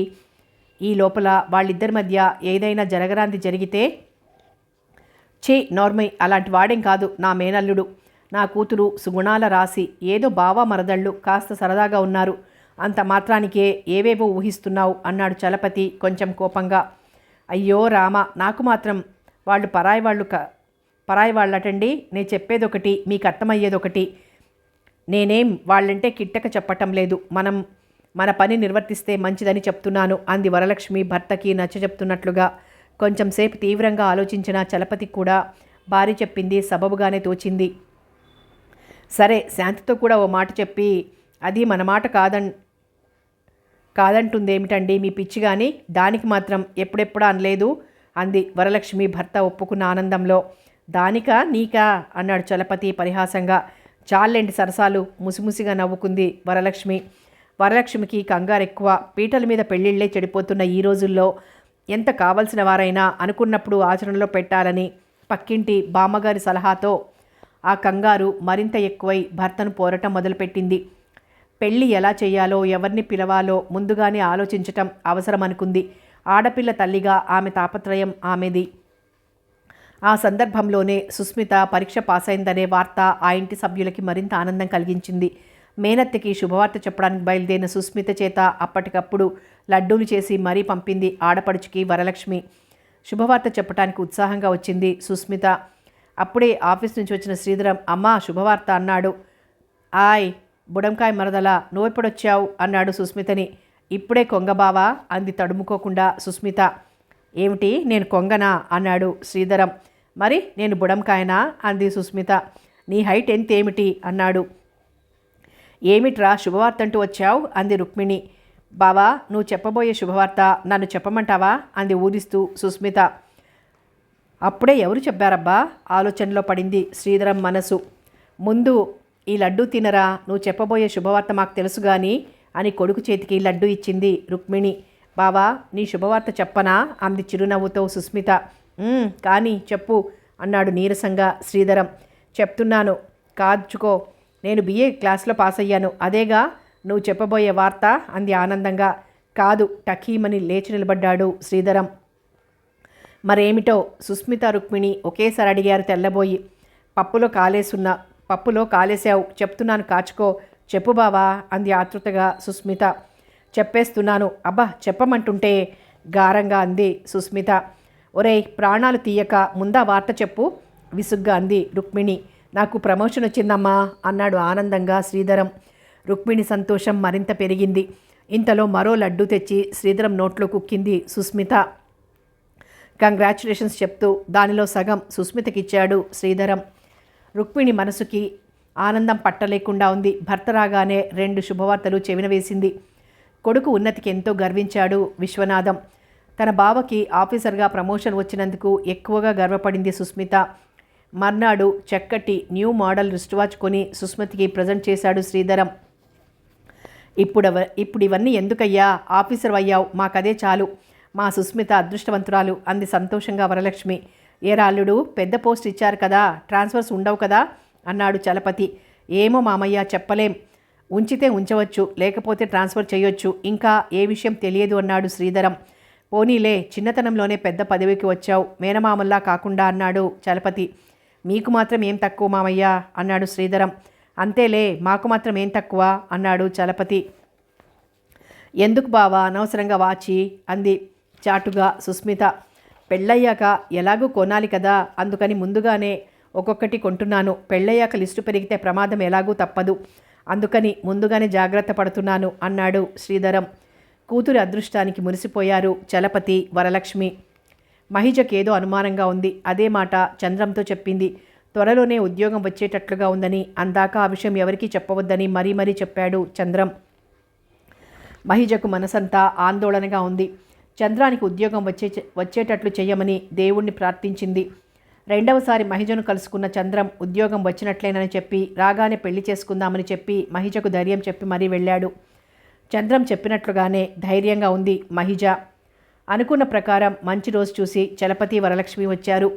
ఈ లోపల వాళ్ళిద్దరి మధ్య ఏదైనా జరగరాంది జరిగితే నార్మల్ అలాంటి వాడేం కాదు నా మేనల్లుడు. నా కూతురు సుగుణాల రాసి. ఏదో బావా మరదళ్ళు కాస్త సరదాగా ఉన్నారు. అంత మాత్రానికే ఏవేవో ఊహిస్తున్నావు అన్నాడు చలపతి కొంచెం కోపంగా. అయ్యో రామ, నాకు మాత్రం వాళ్ళు పరాయి వాళ్ళటండి. నేను చెప్పేదొకటి, మీకు అర్థమయ్యేదొకటి. నేనేం వాళ్ళంటే కిట్టక చెప్పటం లేదు. మన పని నిర్వర్తిస్తే మంచిదని చెప్తున్నాను అంది వరలక్ష్మి భర్తకి నచ్చ చెప్తున్నట్లుగా. కొంచెం సేపు తీవ్రంగా ఆలోచించిన చలపతి కూడా భార్య చెప్పింది సబబుగానే తోచింది. సరే, శాంతితో కూడా ఓ మాట చెప్పి అది మన మాట కాదంటుందేమిటండి మీ పిచ్చి. కానీ దానికి మాత్రం ఎప్పుడెప్పుడా అనలేదు అంది వరలక్ష్మి భర్త ఒప్పుకున్న ఆనందంలో. దానికా నీకా అన్నాడు చలపతి పరిహాసంగా. చాలండి సరసాలు ముసిముసిగా నవ్వుకుంది వరలక్ష్మి. వరలక్ష్మికి కంగారెక్కువ. పీటల మీద పెళ్ళిళ్ళే చెడిపోతున్న ఈ రోజుల్లో ఎంత కావలసిన వారైనా అనుకున్నప్పుడు ఆచరణలో పెట్టాలని పక్కింటి బామ్మగారి సలహాతో ఆ కంగారు మరింత ఎక్కువై భర్తను పోరటం మొదలుపెట్టింది. పెళ్ళి ఎలా చేయాలో, ఎవరిని పిలవాలో ముందుగానే ఆలోచించటం అవసరమనుకుంది. ఆడపిల్ల తల్లిగా ఆమె తాపత్రయం ఆమెది. ఆ సందర్భంలోనే సుస్మిత పరీక్ష పాసైందనే వార్త ఆ ఇంటి సభ్యులకి మరింత ఆనందం కలిగించింది. మేనత్తకి శుభవార్త చెప్పడానికి బయలుదేరిన సుస్మిత చేత అప్పటికప్పుడు లడ్డూలు చేసి మరీ పంపింది ఆడపడుచుకి వరలక్ష్మి. శుభవార్త చెప్పడానికి ఉత్సాహంగా వచ్చింది సుస్మిత. అప్పుడే ఆఫీస్ నుంచి వచ్చిన శ్రీధరం అమ్మా శుభవార్త అన్నాడు. ఆయ్ బుడంకాయ మరదలా, నువ్వెప్పుడొచ్చావు అన్నాడు సుస్మితని. ఇప్పుడే కొంగబావా అంది తడుముకోకుండా సుస్మిత. ఏమిటి, నేను కొంగనా అన్నాడు శ్రీధరం. మరి నేను బుడంకాయనా అంది సుస్మిత. నీ హైట్ ఎంతేమిటి అన్నాడు. ఏమిట్రా శుభవార్త అంటూ వచ్చావు అంది రుక్మిణి. బావా, నువ్వు చెప్పబోయే శుభవార్త నన్ను చెప్పమంటావా అంది ఊరిస్తూ సుస్మిత. అప్పుడే ఎవరు చెప్పారబ్బా ఆలోచనలో పడింది శ్రీధరం మనసు. ముందు ఈ లడ్డూ తినరా, నువ్వు చెప్పబోయే శుభవార్త మాకు తెలుసు గాని అని కొడుకు చేతికి లడ్డూ ఇచ్చింది రుక్మిణి. బావా, నీ శుభవార్త చెప్పనా అంది చిరునవ్వుతో సుస్మిత. కానీ చెప్పు అన్నాడు నీరసంగా శ్రీధరం. చెప్తున్నాను కాచుకో, నేను BA క్లాస్లో పాస్ అయ్యాను. అదేగా నువ్వు చెప్పబోయే వార్త అంది ఆనందంగా. కాదు, టకీమని లేచి నిలబడ్డాడు శ్రీధరం. మరేమిటో సుస్మిత రుక్మిణి ఒకేసారి అడిగారు తెల్లబోయి. పప్పులో కాలేసావు, చెప్తున్నాను కాచుకో. చెప్పు బావా అంది ఆతృతగా సుస్మిత. చెప్పేస్తున్నాను. అబ్బా చెప్పమంటుంటే గారంగా అంది సుస్మిత. ఒరేయ్, ప్రాణాలు తీయక ముందా వార్త చెప్పు విసుగ్గా అంది రుక్మిణి. నాకు ప్రమోషన్ వచ్చిందమ్మా అన్నాడు ఆనందంగా శ్రీధరం. రుక్మిణి సంతోషం మరింత పెరిగింది. ఇంతలో మరో లడ్డూ తెచ్చి శ్రీధరం నోట్లో కుక్కింది సుస్మిత. కంగ్రాచ్యులేషన్స్ చెప్తూ దానిలో సగం సుస్మితకిచ్చాడు శ్రీధరం. రుక్మిణి మనసుకి ఆనందం పట్టలేకుండా ఉంది. భర్త రాగానే 2 శుభవార్తలు చెవిన వేసింది. కొడుకు ఉన్నతికి ఎంతో గర్వించాడు విశ్వనాథం. తన బావకి ఆఫీసర్గా ప్రమోషన్ వచ్చినందుకు ఎక్కువగా గర్వపడింది సుస్మిత. మర్నాడు చక్కటి న్యూ మోడల్ రిస్ట్ వాచ్ కొని సుస్మితకి ప్రజెంట్ చేశాడు శ్రీధరం. ఇప్పుడు ఇవన్నీ ఎందుకయ్యా, ఆఫీసర్ అయ్యావు, మాకదే చాలు. మా సుస్మిత అదృష్టవంతురాలు అంది సంతోషంగా వరలక్ష్మి. ఏరాల్లుడు పెద్ద పోస్ట్ ఇచ్చారు కదా, ట్రాన్స్ఫర్స్ ఉండవు కదా అన్నాడు చలపతి. ఏమో మామయ్య, చెప్పలేం. ఉంచితే ఉంచవచ్చు, లేకపోతే ట్రాన్స్ఫర్ చేయొచ్చు. ఇంకా ఏ విషయం తెలియదు అన్నాడు శ్రీధరం. పోనీలే, చిన్నతనంలోనే పెద్ద పదవికి వచ్చావు, మేనమామల్లా కాకుండా అన్నాడు చలపతి. మీకు మాత్రం ఏం తక్కువ మామయ్య అన్నాడు శ్రీధరం. అంతేలే, మాకు మాత్రం ఏం తక్కువ అన్నాడు చలపతి. ఎందుకు బావా అనవసరంగా వాచి అంది చాటుగా సుస్మిత. పెళ్ళయ్యాక ఎలాగూ కొనాలి కదా, అందుకని ముందుగానే ఒక్కొక్కటి కొంటున్నాను. పెళ్ళయ్యాక లిస్టు పెరిగితే ప్రమాదం ఎలాగూ తప్పదు, అందుకని ముందుగానే జాగ్రత్త పడుతున్నాను అన్నాడు శ్రీధరం. కూతురి అదృష్టానికి మురిసిపోయారు చలపతి, వరలక్ష్మి. మహిజకేదో అనుమానంగా ఉంది. అదే మాట చంద్రంతో చెప్పింది. త్వరలోనే ఉద్యోగం వచ్చేటట్లుగా ఉందని, అందాక ఆ విషయం ఎవరికీ చెప్పవద్దని మరీ మరీ చెప్పాడు చంద్రం. మహిజకు మనసంతా ఆందోళనగా ఉంది. చంద్రానికి ఉద్యోగం వచ్చేటట్లు చెయ్యమని దేవుణ్ణి ప్రార్థించింది. రెండవసారి మహిజను కలుసుకున్న చంద్రం ఉద్యోగం వచ్చినట్లేనని చెప్పి రాగానే పెళ్లి చేసుకుందామని చెప్పి మహిజకు ధైర్యం చెప్పి మరీ వెళ్ళాడు. చంద్రం చెప్పినట్లుగానే ధైర్యంగా ఉంది మహిజ. అనుకున్న ప్రకారం మంచి రోజు చూసి చలపతి, వరలక్ష్మి వచ్చారు.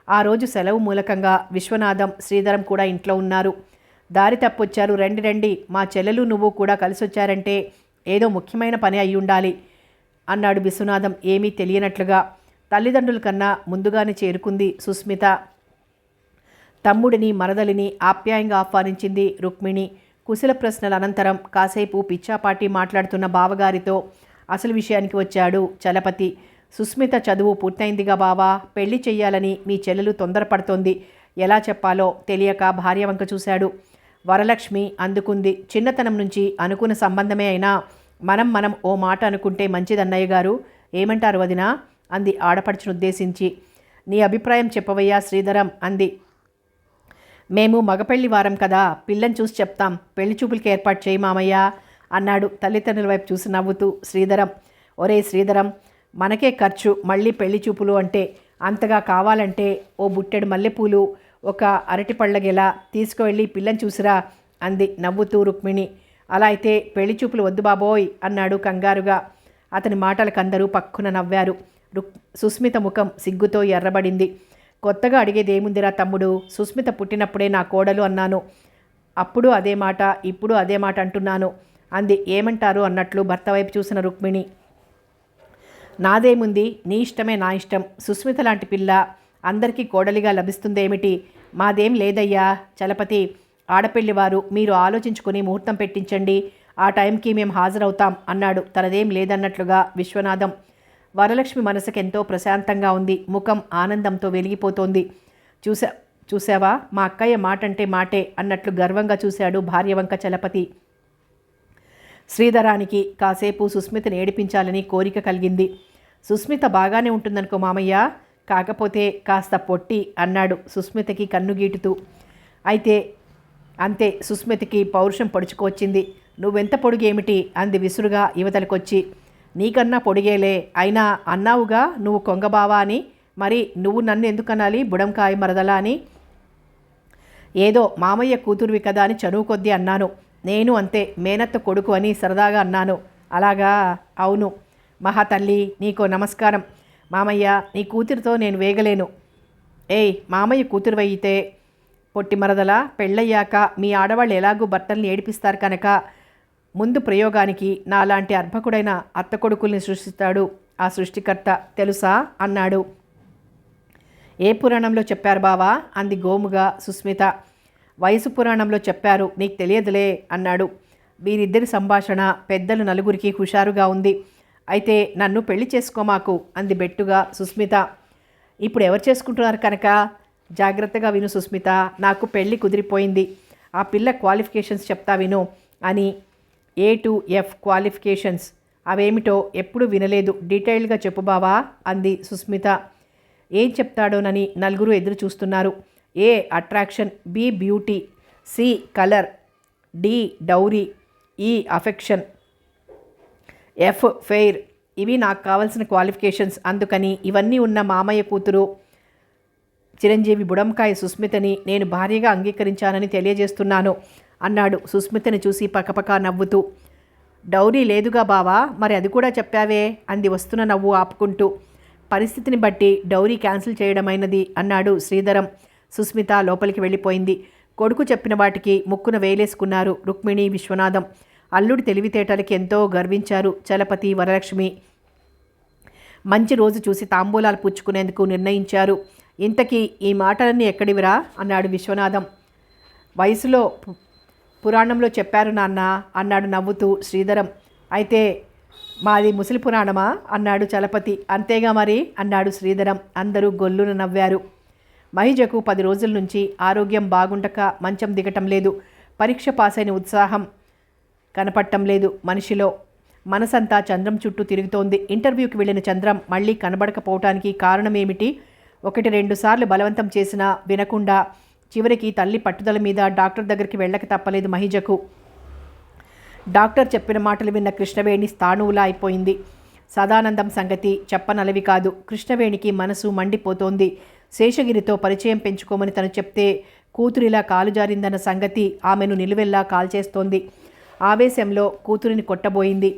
ఆ రోజు సెలవు మూలకంగా విశ్వనాథం, శ్రీధరం కూడా ఇంట్లో ఉన్నారు. దారి తప్పొచ్చారు, రండి రండి, మా చెల్లెలు నువ్వు కూడా కలిసొచ్చారంటే ఏదో ముఖ్యమైన పని అయ్యుండాలి అన్నాడు విశ్వనాథం ఏమీ తెలియనట్లుగా. తల్లిదండ్రుల కన్నా ముందుగానే చేరుకుంది సుస్మిత. తమ్ముడిని, మరదలిని ఆప్యాయంగా ఆహ్వానించింది రుక్మిణి. కుశల ప్రశ్నల అనంతరం కాసేపు పిచ్చాపాటి మాట్లాడుతున్న బావగారితో అసలు విషయానికి వచ్చాడు చలపతి. సుస్మిత చదువు పూర్తయిందిగా బావా, పెళ్లి చెయ్యాలని మీ చెల్లెలు తొందరపడుతోంది. ఎలా చెప్పాలో తెలియక భార్య వంక చూశాడు. వరలక్ష్మి అందుకుంది. చిన్నతనం నుంచి అనుకున్న సంబంధమే అయినా మనం ఓ మాట అనుకుంటే మంచిదన్నయ్య గారు, ఏమంటారు వదినా అంది ఆడపడుచును ఉద్దేశించి. నీ అభిప్రాయం చెప్పవయ్యా శ్రీధరం అంది. మేము మగపెళ్లి వారం కదా, పిల్లని చూసి చెప్తాం, పెళ్లి చూపులకి ఏర్పాటు చేయి మామయ్య అన్నాడు తల్లిదండ్రుల వైపు చూసి నవ్వుతూ శ్రీధరం. ఒరే శ్రీధరం, మనకే ఖర్చు, మళ్ళీ పెళ్లి చూపులు అంటే, అంతగా కావాలంటే ఓ బుట్టెడు మల్లెపూలు, ఒక అరటిపళ్ళ గెల తీసుకువెళ్ళి పిల్లని చూసిరా అంది నవ్వుతూ రుక్మిణి. అలా అయితే పెళ్లి చూపులు వద్దు బాబోయ్ అన్నాడు కంగారుగా. అతని మాటలకందరూ పక్కున నవ్వారు. సుస్మిత ముఖం సిగ్గుతో ఎర్రబడింది. కొత్తగా అడిగేదేముందిరా తమ్ముడు, సుస్మిత పుట్టినప్పుడే నా కోడలు అన్నాను. అప్పుడు అదే మాట, ఇప్పుడు అదే మాట అంటున్నాను అంది. ఏమంటారు అన్నట్లు భర్త వైపు చూసిన రుక్మిణి. నాదేముంది, నీ ఇష్టమే నా ఇష్టం. సుస్మిత లాంటి పిల్ల అందరికీ కోడలిగా లభిస్తుందేమిటి? మాదేం లేదయ్యా చలపతి, ఆడపెళ్లివారు మీరు ఆలోచించుకుని ముహూర్తం పెట్టించండి, ఆ టైంకి మేము హాజరవుతాం అన్నాడు తనదేం లేదన్నట్లుగా విశ్వనాథం. వరలక్ష్మి మనసుకెంతో ప్రశాంతంగా ఉంది. ముఖం ఆనందంతో వెలిగిపోతోంది. చూసావా, మా అక్కయ్య మాటంటే మాటే అన్నట్లు గర్వంగా చూశాడు భార్య వంక చలపతి. శ్రీధరానికి కాసేపు సుస్మితని ఏడిపించాలని కోరిక కలిగింది. సుస్మిత బాగానే ఉంటుందనుకో మామయ్య, కాకపోతే కాస్త పొట్టి అన్నాడు సుస్మితకి కన్నుగీటుతూ. అయితే అంతే, సుస్మితకి పౌరుషం పొడుచుకొచ్చింది. నువ్వెంత పొడుగేమిటి అంది విసురుగా యువతలకొచ్చి. నీకన్నా పొడిగేలే, అయినా అన్నావుగా నువ్వు కొంగబావా అని, మరి నువ్వు నన్ను ఎందుకనాలి బుడంకాయ మరదలా అని? ఏదో మామయ్య కూతురువి కదా అని చనువు కొద్దీ అన్నాను. నేను అంతే, మేనత్త కొడుకు అని సరదాగా అన్నాను. అలాగా, అవును. మహాతల్లి నీకో నమస్కారం. మామయ్య, నీ కూతురితో నేను వేగలేను. ఏయ్, మామయ్య కూతురు అయితే పొట్టి మరదల, పెళ్ళయ్యాక మీ ఆడవాళ్ళు ఎలాగూ భర్తల్ని ఏడిపిస్తారు కనుక ముందు ప్రయోగానికి నాలాంటి అర్భకుడైన అత్త కొడుకుల్ని సృష్టిస్తాడు ఆ సృష్టికర్త, తెలుసా అన్నాడు. ఏ పురాణంలో చెప్పారు బావా అంది గోముగా సుస్మిత. వయసు పురాణంలో చెప్పారు, నీకు తెలియదులే అన్నాడు. వీరిద్దరి సంభాషణ పెద్దలు నలుగురికి హుషారుగా ఉంది. అయితే నన్ను పెళ్లి చేసుకోమాకు అంది బెట్టుగా సుస్మిత. ఇప్పుడు ఎవరు చేసుకుంటున్నారు కనుక? జాగ్రత్తగా విను సుస్మిత, నాకు పెళ్ళి కుదిరిపోయింది. ఆ పిల్ల క్వాలిఫికేషన్స్ చెప్తా విను అని. A-F క్వాలిఫికేషన్స్ అవేమిటో ఎప్పుడు వినలేదు, డీటెయిల్గా చెప్పు బావా అంది సుస్మిత. ఏం చెప్తాడోనని నలుగురు ఎదురు చూస్తున్నారు. A attraction, B beauty, C colour, D dowry, E affection, F fair. ఇవి నాకు కావాల్సిన క్వాలిఫికేషన్స్. అందుకని ఇవన్నీ ఉన్న మామయ్య కూతురు చిరంజీవి బుడంకాయ సుస్మితని నేను భార్యగా అంగీకరించానని తెలియజేస్తున్నాను అన్నాడు సుస్మితని చూసి పకపక నవ్వుతూ. డౌరీ లేదుగా బావా, మరి అది కూడా చెప్పావే అంది వస్తున్న నవ్వు ఆపుకుంటూ. పరిస్థితిని బట్టి డౌరీ క్యాన్సిల్ చేయడమైనది అన్నాడు శ్రీధరం. సుస్మిత లోపలికి వెళ్ళిపోయింది. కొడుకు చెప్పిన వాటికి ముక్కున వేలేసుకున్నారు రుక్మిణి, విశ్వనాథం. అల్లుడి తెలివితేటలకి ఎంతో గర్వించారు చలపతి, వరలక్ష్మి. మంచి రోజు చూసి తాంబూలాలు పుచ్చుకునేందుకు నిర్ణయించారు. ఇంతకీ ఈ మాటలన్నీ ఎక్కడివిరా అన్నాడు విశ్వనాథం. వయసులో పురాణంలో చెప్పారు నాన్న అన్నాడు నవ్వుతూ శ్రీధరం. అయితే మాది ముసలి పురాణమా అన్నాడు చలపతి. అంతేగా మరి అన్నాడు శ్రీధరం. అందరూ గొల్లున నవ్వారు. మహిజకు 10 రోజుల నుంచి ఆరోగ్యం బాగుండక మంచం దిగటం లేదు. పరీక్ష పాసైన ఉత్సాహం కనపడటం లేదు మనిషిలో. మనసంతా చంద్రం చుట్టూ తిరుగుతోంది. ఇంటర్వ్యూకి వెళ్ళిన చంద్రం మళ్ళీ కనబడకపోవటానికి కారణమేమిటి? 1-2 సార్లు బలవంతం చేసినా వినకుండా చివరికి తల్లి పట్టుదల మీద డాక్టర్ దగ్గరికి వెళ్ళక తప్పలేదు మహిజకు. డాక్టర్ చెప్పిన మాటలు విన్న కృష్ణవేణి స్థాణువులా అయిపోయింది. సదానందం సంగతి చెప్పనలవి కాదు. కృష్ణవేణికి మనసు మండిపోతోంది. శేషగిరితో పరిచయం పెంచుకోమని తను చెప్తే కూతురిలా కాలు జారిందన్న సంగతి ఆమెను నిలువెల్లా కాల్చేస్తోంది. ఆవేశంలో కూతురిని కొట్టబోయింది.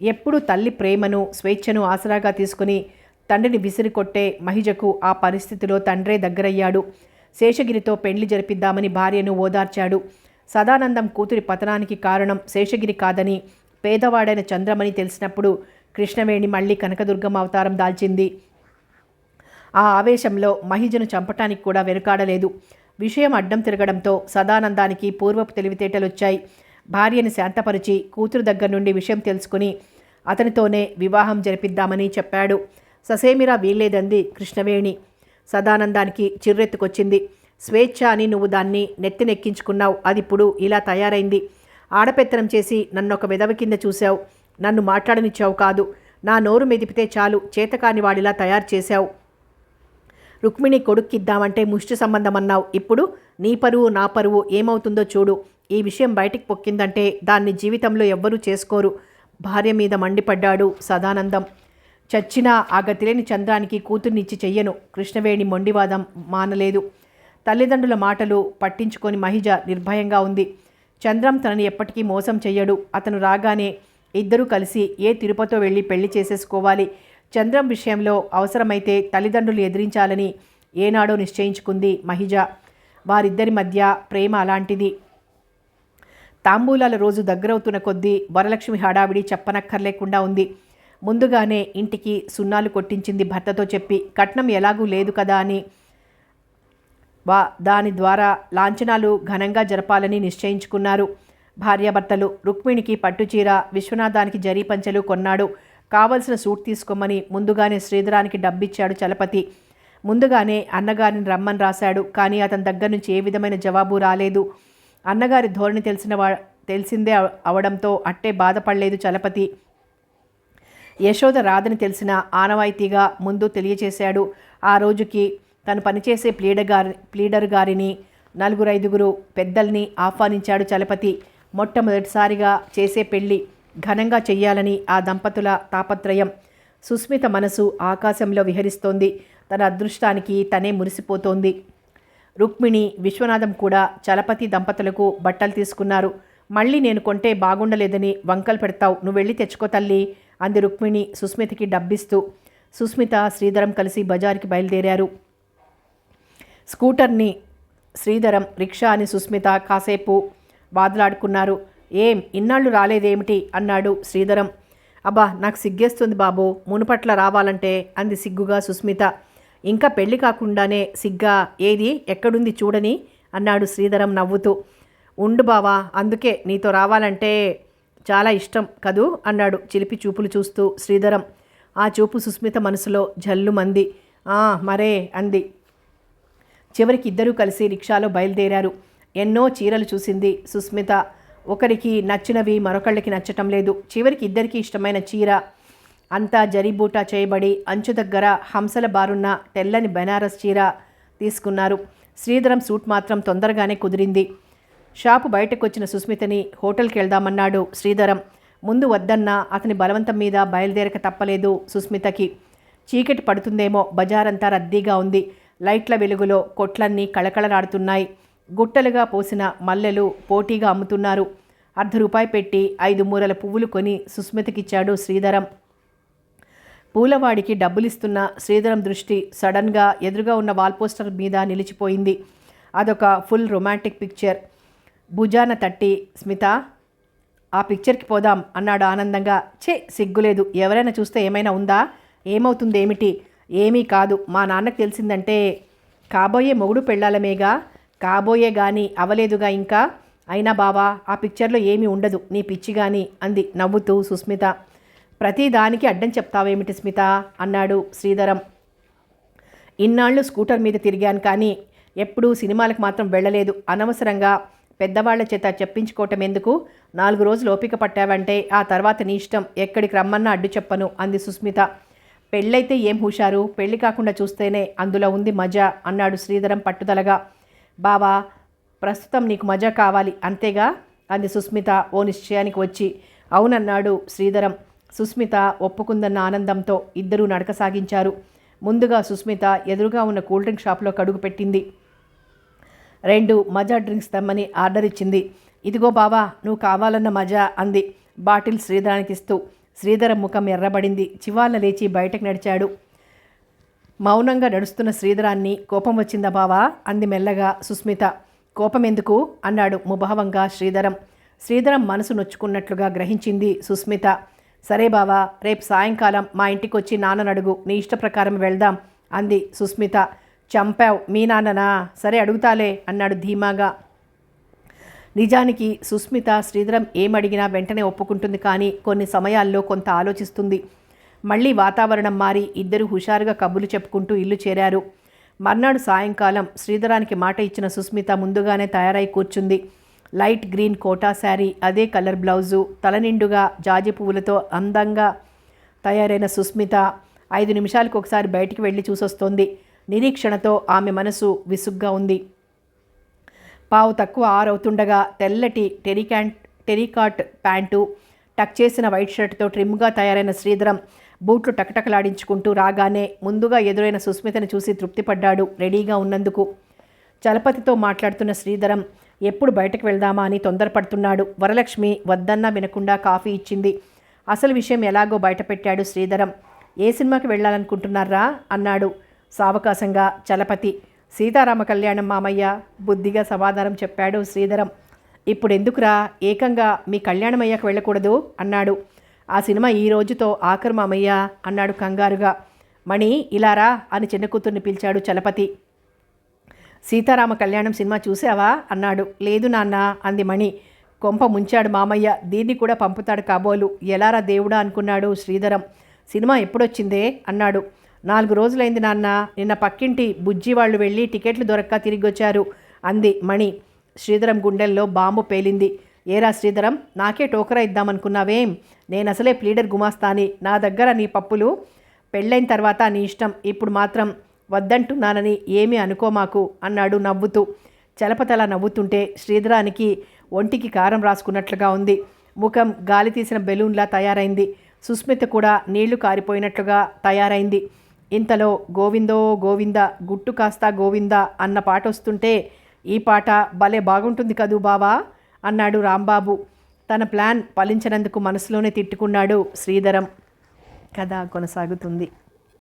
ఎప్పుడు తల్లి ప్రేమను స్వేచ్ఛను ఆసరాగా తీసుకుని తండ్రిని విసిరి కొట్టే మహిజకు ఆ పరిస్థితిలో తండ్రే దగ్గరయ్యాడు. శేషగిరితో పెళ్లి జరిపిద్దామని భార్యను ఓదార్చాడు. సదానందం కూతురి పతనానికి కారణం శేషగిరి కాదని పేదవాడైన చంద్రమని తెలిసినప్పుడు కృష్ణవేణి మళ్ళీ కనకదుర్గమ్మ అవతారం దాల్చింది. ఆ ఆవేశంలో మహిజను చంపటానికి కూడా వెనుకాడలేదు. విషయం అడ్డం తిరగడంతో సదానందానికి పూర్వపు తెలివితేటలొచ్చాయి. భార్యని శాంతపరిచి కూతురు దగ్గర నుండి విషయం తెలుసుకుని అతనితోనే వివాహం జరిపిద్దామని చెప్పాడు. ససేమిరా వీల్లేదంది కృష్ణవేణి. సదానందానికి చిర్రెత్తుకొచ్చింది. స్వేచ్ఛ అని నువ్వు దాన్ని నెత్తినెక్కించుకున్నావు. అదిప్పుడు ఇలా తయారైంది. ఆడపెత్తనం చేసి నన్నొక విధవ కింద చూశావు. నన్ను మాట్లాడనిచ్చావు కాదు. నా నోరు మెదిపితే చాలు చేతకాని వాడిలా తయారు చేశావు. రుక్మిణి కొడుక్కిద్దామంటే ముష్టి సంబంధం అన్నావు. ఇప్పుడు నీ పరువు నా పరువు ఏమవుతుందో చూడు. ఈ విషయం బయటికి పొక్కిందంటే దాన్ని జీవితంలో ఎవ్వరూ చేసుకోరు. భార్య మీద మండిపడ్డాడు సదానందం. చచ్చినా ఆ గతిలేని చంద్రానికి కూతుర్నిచ్చి చెయ్యను. కృష్ణవేణి మొండివాదం మానలేదు. తల్లిదండ్రుల మాటలు పట్టించుకొని మహిజ నిర్భయంగా ఉంది. చంద్రం తనని ఎప్పటికీ మోసం చెయ్యడు. అతను రాగానే ఇద్దరూ కలిసి ఏ తిరుపతో వెళ్ళి పెళ్లి చేసేసుకోవాలి. చంద్రం విషయంలో అవసరమైతే తల్లిదండ్రులు ఎదిరించాలని ఏనాడో నిశ్చయించుకుంది మహిజ. వారిద్దరి మధ్య ప్రేమ అలాంటిది. తాంబూలాల రోజు దగ్గరవుతున్న కొద్దీ వరలక్ష్మి హడావిడి చెప్పనక్కర్లేకుండా ఉంది. ముందుగానే ఇంటికి సున్నాలు కొట్టించింది భర్తతో చెప్పి. కట్నం ఎలాగూ లేదు కదా అని దాని ద్వారా లాంఛనాలు ఘనంగా జరపాలని నిశ్చయించుకున్నారు భార్యాభర్తలు. రుక్మిణికి పట్టుచీర, విశ్వనాథానికి జరీ పంచెలు కొన్నాడు. కావలసిన సూట్ తీసుకోమని ముందుగానే శ్రీధరానికి డబ్బిచ్చాడు చలపతి. ముందుగానే అన్నగారిని రమ్మని రాశాడు. కానీ అతని దగ్గర నుంచి ఏ విధమైన జవాబు రాలేదు. అన్నగారి ధోరణి తెలిసిందే అవడంతో అట్టే బాధపడలేదు చలపతి. యశోద రాదని తెలిసిన ఆనవాయితీగా ముందు తెలియచేశాడు. ఆ రోజుకి తను పనిచేసే ప్లీడర్ గారిని 4-5 పెద్దల్ని ఆహ్వానించాడు చలపతి. మొట్టమొదటిసారిగా చేసే పెళ్లి ఘనంగా చెయ్యాలని ఆ దంపతుల తాపత్రయం. సుస్మిత మనసు ఆకాశంలో విహరిస్తోంది. తన అదృష్టానికి తనే మురిసిపోతోంది. రుక్మిణి, విశ్వనాథం కూడా చలపతి దంపతులకు బట్టలు తీసుకున్నారు. మళ్ళీ నేను కొంటే బాగుండలేదని వంకలు పెడతావు, నువ్వు వెళ్ళి తెచ్చుకో తల్లి అంది రుక్మిణి సుస్మితకి డబ్బిస్తూ. సుస్మిత, శ్రీధరం కలిసి బజార్కి బయలుదేరారు. స్కూటర్ని శ్రీధరం, రిక్షా అని సుస్మిత కాసేపు వాదులాడుకున్నారు. ఏం ఇన్నాళ్ళు రాలేదేమిటి అన్నాడు శ్రీధరం. అబ్బా నాకు సిగ్గేస్తుంది బాబు, మునుపట్ల రావాలంటే అంది సిగ్గుగా సుస్మిత. ఇంకా పెళ్లి కాకుండానే సిగ్గా? ఏది ఎక్కడుంది చూడని అన్నాడు శ్రీధరం నవ్వుతూ. ఉండు బావా, అందుకే నీతో రావాలంటే చాలా ఇష్టం కదూ అన్నాడు చిలిపి చూపులు చూస్తూ శ్రీధరం. ఆ చూపు సుస్మిత మనసులో జల్లుమంది. మరే అంది. చివరికి ఇద్దరూ కలిసి రిక్షాలో బయలుదేరారు. ఎన్నో చీరలు చూసింది సుస్మిత. ఒకరికి నచ్చినవి మరొకళ్ళకి నచ్చటం లేదు. చివరికి ఇద్దరికీ ఇష్టమైన చీర అంతా జరీబూటా చేయబడి అంచు దగ్గర హంసల బారున్న తెల్లని బెనారస్ చీర తీసుకున్నారు. శ్రీధరం సూట్ మాత్రం తొందరగానే కుదిరింది. షాపు బయటకు వచ్చిన సుస్మితని హోటల్కి వెళ్దామన్నాడు శ్రీధరం. ముందు వద్దన్నా అతని బలవంతం మీద బయలుదేరక తప్పలేదు సుస్మితకి. చీకటి పడుతుందేమో, బజారంతా రద్దీగా ఉంది. లైట్ల వెలుగులో కొట్లన్నీ కళకళలాడుతున్నాయి. గుట్టలుగా పోసిన మల్లెలు పోటీగా అమ్ముతున్నారు. ₹1 పెట్టి 5 మూరల పువ్వులు కొని సుస్మితకిచ్చాడు శ్రీధరం. పూలవాడికి డబ్బులిస్తున్న శ్రీధరం దృష్టి సడన్గా ఎదురుగా ఉన్న వాల్పోస్టర్ మీద నిలిచిపోయింది. అదొక ఫుల్ రొమాంటిక్ పిక్చర్. భుజాన తట్టి, స్మిత ఆ పిక్చర్కి పోదాం అన్నాడు ఆనందంగా. సిగ్గులేదు, ఎవరైనా చూస్తే ఏమైనా ఉందా? ఏమవుతుందేమిటి? ఏమీ కాదు. మా నాన్నకు తెలిసిందంటే కాబోయే మొగుడు పెళ్ళాలమేగా, కాబోయే గాని అవలేదుగా ఇంకా. అయినా బావా, ఆ పిక్చర్లో ఏమీ ఉండదు, నీ పిచ్చి గాని అంది నవ్వుతూ సుస్మిత. ప్రతి దానికి అడ్డం చెప్తావేమిటి స్మిత అన్నాడు శ్రీధరం. ఇన్నాళ్ళు స్కూటర్ మీద తిరిగాను కానీ ఎప్పుడూ సినిమాలకు మాత్రం వెళ్ళలేదు. అనవసరంగా పెద్దవాళ్ల చేత చెప్పించుకోవటం ఎందుకు? 4 రోజులు ఓపిక పట్టావంటే ఆ తర్వాత నీ ఇష్టం, ఎక్కడికి రమ్మన్నా అడ్డు చెప్పను అంది సుస్మిత. పెళ్ళైతే ఏం హుషారు, పెళ్లి కాకుండా చూస్తేనే అందులో ఉంది మజా అన్నాడు శ్రీధరం పట్టుదలగా. బావా, ప్రస్తుతం నీకు మజా కావాలి అంతేగా అంది సుస్మిత ఓ నిశ్చయానికి వచ్చి. అవునన్నాడు శ్రీధరం. సుస్మిత ఒప్పుకుందన్న ఆనందంతో ఇద్దరూ నడక సాగించారు. ముందుగా సుస్మిత ఎదురుగా ఉన్న కూల్ డ్రింక్ షాప్లో కడుగు పెట్టింది. 2 మజా డ్రింక్స్ తెమ్మని ఆర్డర్ ఇచ్చింది. ఇదిగో బావా, నువ్వు కావాలన్న మజా అంది బాటిల్ శ్రీధరానికి ఇస్తూ. శ్రీధరం ముఖం ఎర్రబడింది. చివాళ్ళ లేచి బయటకు నడిచాడు. మౌనంగా నడుస్తున్న శ్రీధరాన్ని కోపం వచ్చిందా బావా అంది మెల్లగా సుస్మిత. కోపం ఎందుకు అన్నాడు ముభావంగా శ్రీధరం. శ్రీధరం మనసు నొచ్చుకున్నట్లుగా గ్రహించింది సుస్మిత. సరే బావా, రేపు సాయంకాలం మా ఇంటికి వచ్చి నాన్నను అడుగు, నీ ఇష్ట ప్రకారం వెళ్దాం అంది సుస్మిత. చంపావు మీ నాన్ననా? సరే అడుగుతాలే అన్నాడు ధీమాగా. నిజానికి సుస్మిత శ్రీధరం ఏమడిగినా వెంటనే ఒప్పుకుంటుంది, కానీ కొన్ని సమయాల్లో కొంత ఆలోచిస్తుంది. మళ్ళీ వాతావరణం మారి ఇద్దరు హుషారుగా కబుర్లు చెప్పుకుంటూ ఇల్లు చేరారు. మర్నాడు సాయంకాలం శ్రీధరానికి మాట ఇచ్చిన సుస్మిత ముందుగానే తయారై కూర్చుంది. లైట్ గ్రీన్ కోటా శారీ, అదే కలర్ బ్లౌజు, తలనిండుగా జాజి పువ్వులతో అందంగా తయారైన సుస్మిత 5 నిమిషాలకు ఒకసారి బయటికి వెళ్ళి చూసొస్తోంది. నిరీక్షణతో ఆమె మనసు విసుగ్గా ఉంది. పావు తక్కువ 6 అవుతుండగా తెల్లటి టెరికాట్ ప్యాంటు, టక్ చేసిన వైట్ షర్ట్తో ట్రిమ్గా తయారైన శ్రీధరం బూట్లు టకటకలాడించుకుంటూ రాగానే ముందుగా ఎదురైన సుస్మితను చూసి తృప్తిపడ్డాడు రెడీగా ఉన్నందుకు. చలపతితో మాట్లాడుతున్న శ్రీధరం ఎప్పుడు బయటకు వెళ్దామా అని తొందరపడుతున్నాడు. వరలక్ష్మి వద్దన్నా వినకుండా కాఫీ ఇచ్చింది. అసలు విషయం ఎలాగో బయటపెట్టాడు శ్రీధరం. ఏ సినిమాకి వెళ్ళాలనుకుంటున్నారా అన్నాడు సావకాశంగా చలపతి. సీతారామ కళ్యాణం మామయ్య బుద్ధిగా సమాధానం చెప్పాడు శ్రీధరం. ఇప్పుడు ఎందుకురా, ఏకంగా మీ కళ్యాణం అయ్యాక వెళ్ళకూడదు అన్నాడు. ఆ సినిమా ఈ రోజుతో ఆఖరు మామయ్య అన్నాడు కంగారుగా. మణి ఇలారా అని చిన్న కూతుర్ని పిలిచాడు చలపతి. సీతారామ కళ్యాణం సినిమా చూసావా అన్నాడు. లేదు నాన్న అంది మణి. కొంప ముంచాడు మామయ్య, దీన్ని కూడా పంపుతాడు కాబోలు. ఎలారా దేవుడా అనుకున్నాడు శ్రీధరం. సినిమా ఎప్పుడొచ్చిందే అన్నాడు. 4 రోజులైంది నాన్న, నిన్న పక్కింటి బుజ్జి వాళ్ళు వెళ్ళి టికెట్లు దొరక్క తిరిగొచ్చారు అంది మణి. శ్రీధరం గుండెల్లో బాంబు పేలింది. ఏరా శ్రీధరం, నాకే టోకరా ఇద్దామనుకున్నావేం? నేను అసలే ప్లీడర్ గుమాస్తాని, నా దగ్గర నీ పప్పులు. పెళ్ళైన తర్వాత నీ ఇష్టం, ఇప్పుడు మాత్రం వద్దంటున్నానని ఏమీ అనుకోమాకు అన్నాడు నవ్వుతూ. చలపతలా నవ్వుతుంటే శ్రీధరానికి ఒంటికి కారం రాసుకున్నట్లుగా ఉంది. ముఖం గాలి తీసిన బెలూన్లా తయారైంది. సుస్మిత కూడా నీళ్లు కారిపోయినట్లుగా తయారైంది. ఇంతలో గోవిందో గోవింద గుట్టు కాస్తా గోవింద అన్న పాట వస్తుంటే, ఈ పాట భలే బాగుంటుంది కదూ బావా అన్నాడు రాంబాబు. తన ప్లాన్ ఫలించినందుకు మనసులోనే తిట్టుకున్నాడు శ్రీధరం. కథ కొనసాగుతుంది.